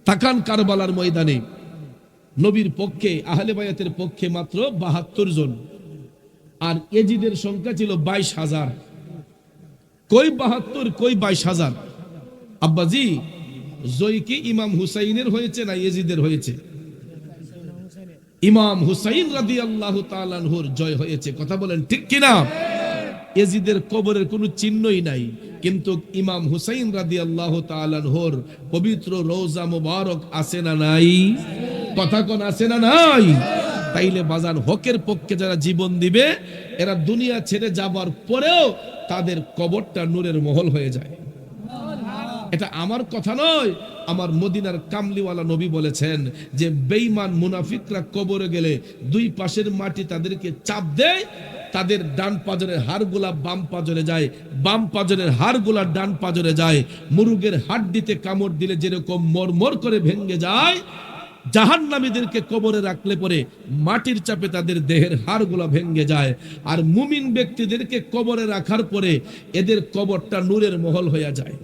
তাকান কারবালার ময়দানে নবীর পক্ষে, আহলে বায়াতের পক্ষে মাত্র 72 জন, আর এজিদের সংখ্যা ছিল 22,000। কই 72, কই 22,000? আব্বাজি, জয় কি ইমাম হুসাইনের হয়েছে না এজিদের হয়েছে? ইমাম হুসাইন রাদিয়াল্লাহু তাআলা আনহুর জয় হয়েছে, কথা বলেন ঠিক কিনা? এজিদের কবরের কোনো চিহ্নই নাই, কিন্তু ইমাম হুসাইন রাদিয়াল্লাহু তাআলা আনহুর পবিত্র রওজা মুবারক আছে না নাই? কথা কোন আছে না নাই? তাইলে বাজান, হকের পক্ষে যারা জীবন দিবে, এরা দুনিয়া ছেড়ে যাবার পরেও তাদের কবরটা নূরের মহল হয়ে যায়। এটা আমার কথা নয়, আমার মদিনার কামলিওয়ালা নবী বলেছেন যে বেঈমান মুনাফিকরা কবরে গেলে 2 পাশের মাটি তাদেরকে চাপ দেয়, তাদের ডান পাজরের হাড়গুলা বাম পাজরে যায়, বাম পাজরের হাড়গুলা ডান পাজরে যায়। মুরুগের হাড্ডিতে কামড় দিলে যেরকম মরমর করে ভেঙে যায়, জাহান্নামীদেরকে কবরে রাখলে পরে মাটির চাপে তাদের দেহের হাড়গুলা ভেঙে যায়। আর মুমিন ব্যক্তিদেরকে কবরে রাখার পরে এদের কবরটা নূরের মহল হয়ে যায়।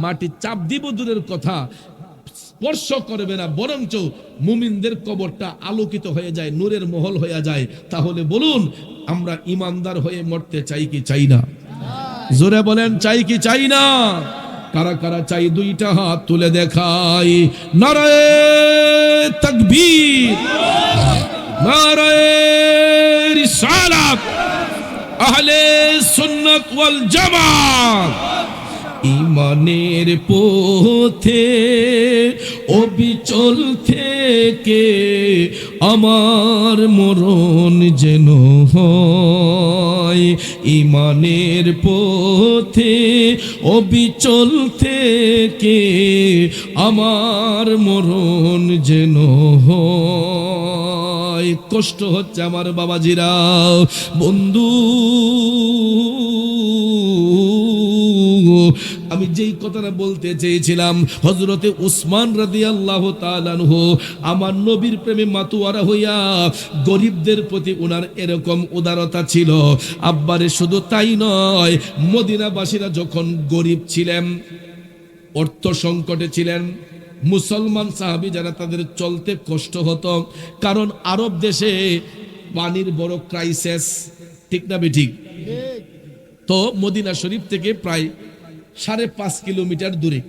মাটি চাপ দিব দূরের কথা, স্পর্শ করবে না, বরঞ্চ মুমিনদের কবরটা আলোকিত হয়ে যায়, নূরের মহল হয়ে যায়। তাহলে বলুন, আমরা ইমানদার হয়ে মরতে চাই কি চাই না? জোরে বলেন, চাই কি চাই না? কারা কারা চাই? 2টা হাত তুলে দেখাই। নারায়ে তাকবীর, নারায়ে রিসালাত, আহলে সুন্নাত ওয়াল জামাত। ইমানের পথে অবিচল থেকে আমার মরণ যেন হয়। ইমানের পথে অবিচল থেকে আমার মরণ যেন হয়। কষ্ট হচ্ছে আমার বাবাজিরা, বন্ধু, আমি যেই কথাটা বলতে চেয়েছিলাম, হযরতে উসমান রাদিয়াল্লাহু তাআলা আনহু আমার নবীর প্রেমে মাতোয়ারা হইয়া গরিবদের প্রতি ওনার এরকম উদারতা ছিল। আব্বারে শুধু তাই নয়, মদিনাবাসীরা যখন গরিব ছিলেন, অর্থ সংকটে ছিলেন, মুসলমান সাহাবী যারা, তাদের চলতে কষ্ট হতো, কারণ আরব দেশে পানির বড় ক্রাইসিস, ঠিক না বেঠিক? তো মদিনা শরীফ থেকে প্রায় 5.5 কিলোমিটার দূরে,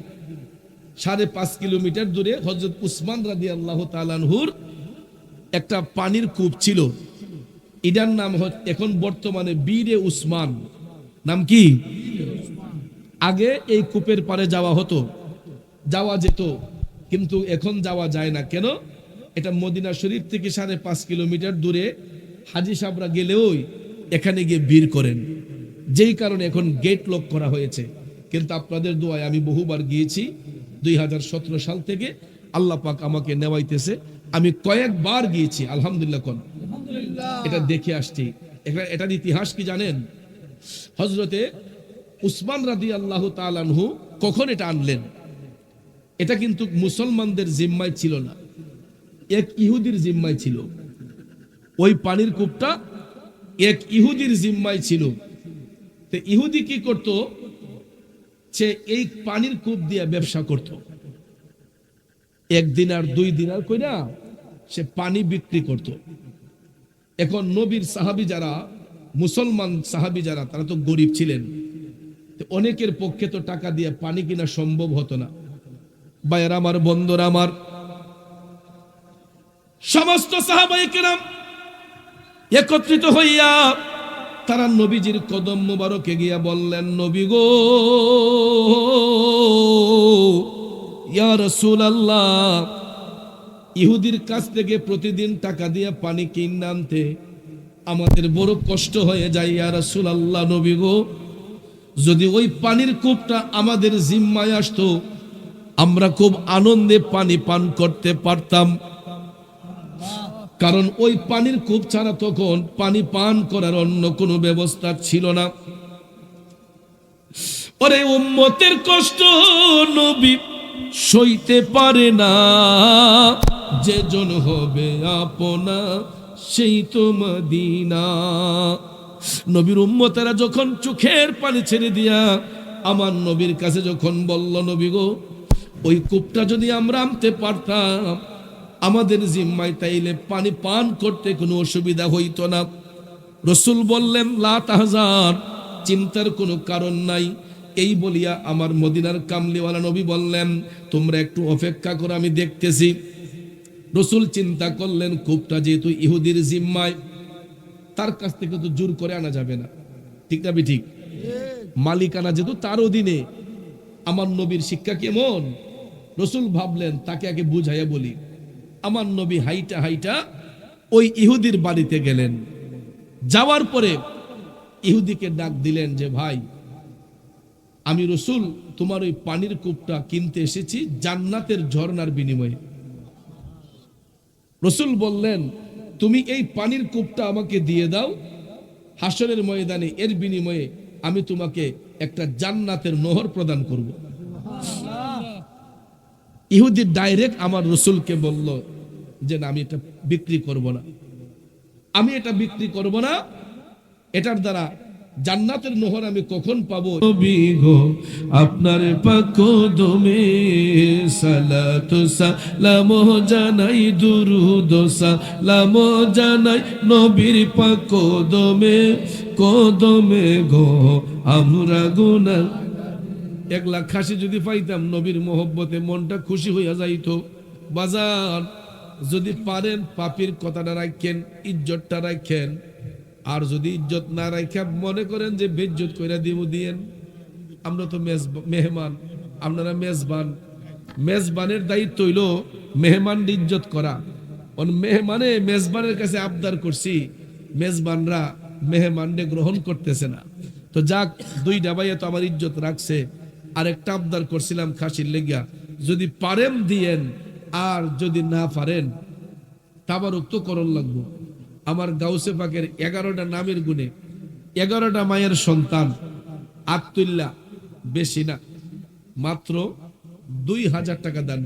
5.5 কিলোমিটার দূরে হযরত উসমান রাদিয়াল্লাহু তাআলা আনহুর একটা পানির কূপ ছিল। এটার নাম এখন বর্তমানে বীরে উসমান। নাম কি? আগে এই কূপের পারে যাওয়া হতো, যাওয়া যেত, কিন্তু এখন যাওয়া যায় না। কেন? এটা মদিনা শরীফ থেকে 5.5 কিলোমিটার দূরে। হাজী সাহেবরা গেলেও এখানে গিয়ে বীর করেন, যেই কারণে এখন গেট লক করা হয়েছে। কিন্তু আপনাদের দোয়ায় আমি বহুবার গিয়েছি। 2017 সাল থেকে আল্লাহ পাক আমাকে নেওয়াইতেছে, আমি কয়েকবার গিয়েছি, আলহামদুলিল্লাহ। কোন এটা দেখে আসছি। এটার ইতিহাস কি জানেন? হযরতে উসমান রাদিয়াল্লাহু তাআলা আনহু কখন এটা আনলেন? এটা কিন্তু মুসলমানদের জিম্মায় ছিল না। এক ইহুদির জিম্মায় ছিল। ওই পানির কূপটা এক ইহুদির জিম্মায় ছিল। তো ইহুদি কি করত, সে এই পানির কূপ দিয়ে ব্যবসা করত। একদিন আর 2 দিনার কইরা সে পানি বিক্রি করত। এখন নবীর সাহাবী যারা, মুসলমান সাহাবী যারা, তারা তো গরিব ছিলেন, অনেকের পক্ষে তো টাকা দিয়ে পানি কিনা সম্ভব হতো না। ভাইয়েরা আমার, বন্ধুরা আমার, সমস্ত সাহাবায়ে কেরাম একত্রিত হইয়া তারা নবীজির কদম মোবারকে গিয়া বললেন, নবী গো, ইয়া রাসূলুল্লাহ, ইহুদির কাছ থেকে প্রতিদিন টাকা দিয়ে পানি কিনে আনতে আমাদের বড় কষ্ট হয়ে যায়। ইয়া রাসূলুল্লাহ, নবী গো, যদি ওই পানির কূপটা আমাদের জিম্মায় আসতো, আমরা খুব আনন্দে পানি পান করতে পারতাম। কারণ ওই পানির কূপ ছাড়া তখন পানি পান করার অন্য কোনো ব্যবস্থা ছিল না। ওরে উম্মতের কষ্ট নবী সইতে পারে না, যে জন হবে আপনা সেই তো মদিনা। নবীর উম্মতেরা যখন চোখের পানি ছেড়ে দিয়া আমার নবীর কাছে যখন বলল, নবী গো, ওই কূপটা যদি আমরা আনতে পারতাম আমাদের জিম্মায়, তাইলে পানি পান করতে কোনো অসুবিধা হইতো না। রাসূল বললেন, লা তাহজান, চিন্তার কোনো কারণ নাই। এই বলিয়া আমার মদিনার কামলিওয়ালা নবী বললেন, তোমরা একটু অপেক্ষা করো, আমি দেখতেছি। রাসূল চিন্তা করলেন, কূপটা যেহেতু ইহুদির জিম্মায়, তার কাছ থেকে তো জোর করে আনা যাবে না, ঠিক না? ঠিক। মালিকানা যেহেতু তার অধীনে, আমার নবীর শিক্ষা কেমন? রাসূল ভাবলেন তাকে আগে বুঝাইয়া বলি। আমার নবী হাইটা হাইটা ওই ইহুদির বাড়িতে গেলেন। যাওয়ার পরে ইহুদিকে ডাক দিলেন যে, ভাই, আমি রাসূল তোমার ওই পানির কূপটা কিনতে এসেছি জান্নাতের ঝর্ণার বিনিময়ে। রাসূল বললেন, তুমি এই পানির কূপটা আমাকে দিয়ে দাও, হাসরের ময়দানে এর বিনিময়ে আমি তোমাকে একটা জান্নাতের নহর প্রদান করব। ইহুদি ডাইরেক্ট আমার রাসূলকে বলল যে, না, আমি এটা বিক্রি করব না, আমি এটা বিক্রি করব না, এটার দ্বারা জান্নাতের নহর আমি কখন পাবো? নবী গো, আপনার পাক কদমে সালাতু সালাম জানাই, দুরুদ সালাম জানাই, নবীর পাক কদমে কদমে গো আমরা গুনাহ। 1 লাখ খাসি যদি পাইতাম নবীর মোহব্বতে মনটা খুশি হইয়া যাইতো। বাজার, যদি পারেন পাপির কথাটা রাখেন, ইজ্জতটা রাখেন। আর যদি ইজ্জত না রাখা মনে করেন যে বেইজ্জত কইরা দিয়েন। আমরা তো মেহমান, আপনারা মেজবান। মেজবানের দায়িত্ব হইল মেহমান ইজ্জত করা। মেজবানের কাছে আবদার করছি, মেজবানরা মেহমানকে গ্রহণ করতেছে না। তো যাক, 2 ভাইয়া তো আমার ইজ্জত রাখছে। আর একটা আবদার করছিলাম খাসির লেগিয়া, যদি পারেন দিয়েন, আর যদি না পারেন তাবারুক তো করণ লাগবো। আমার গাউসে পাকের 11টা নামের গুণে 11টা মায়ের সন্তান, আত্মুল্লাহ, বেশি না, মাত্র 2000 টাকা দান।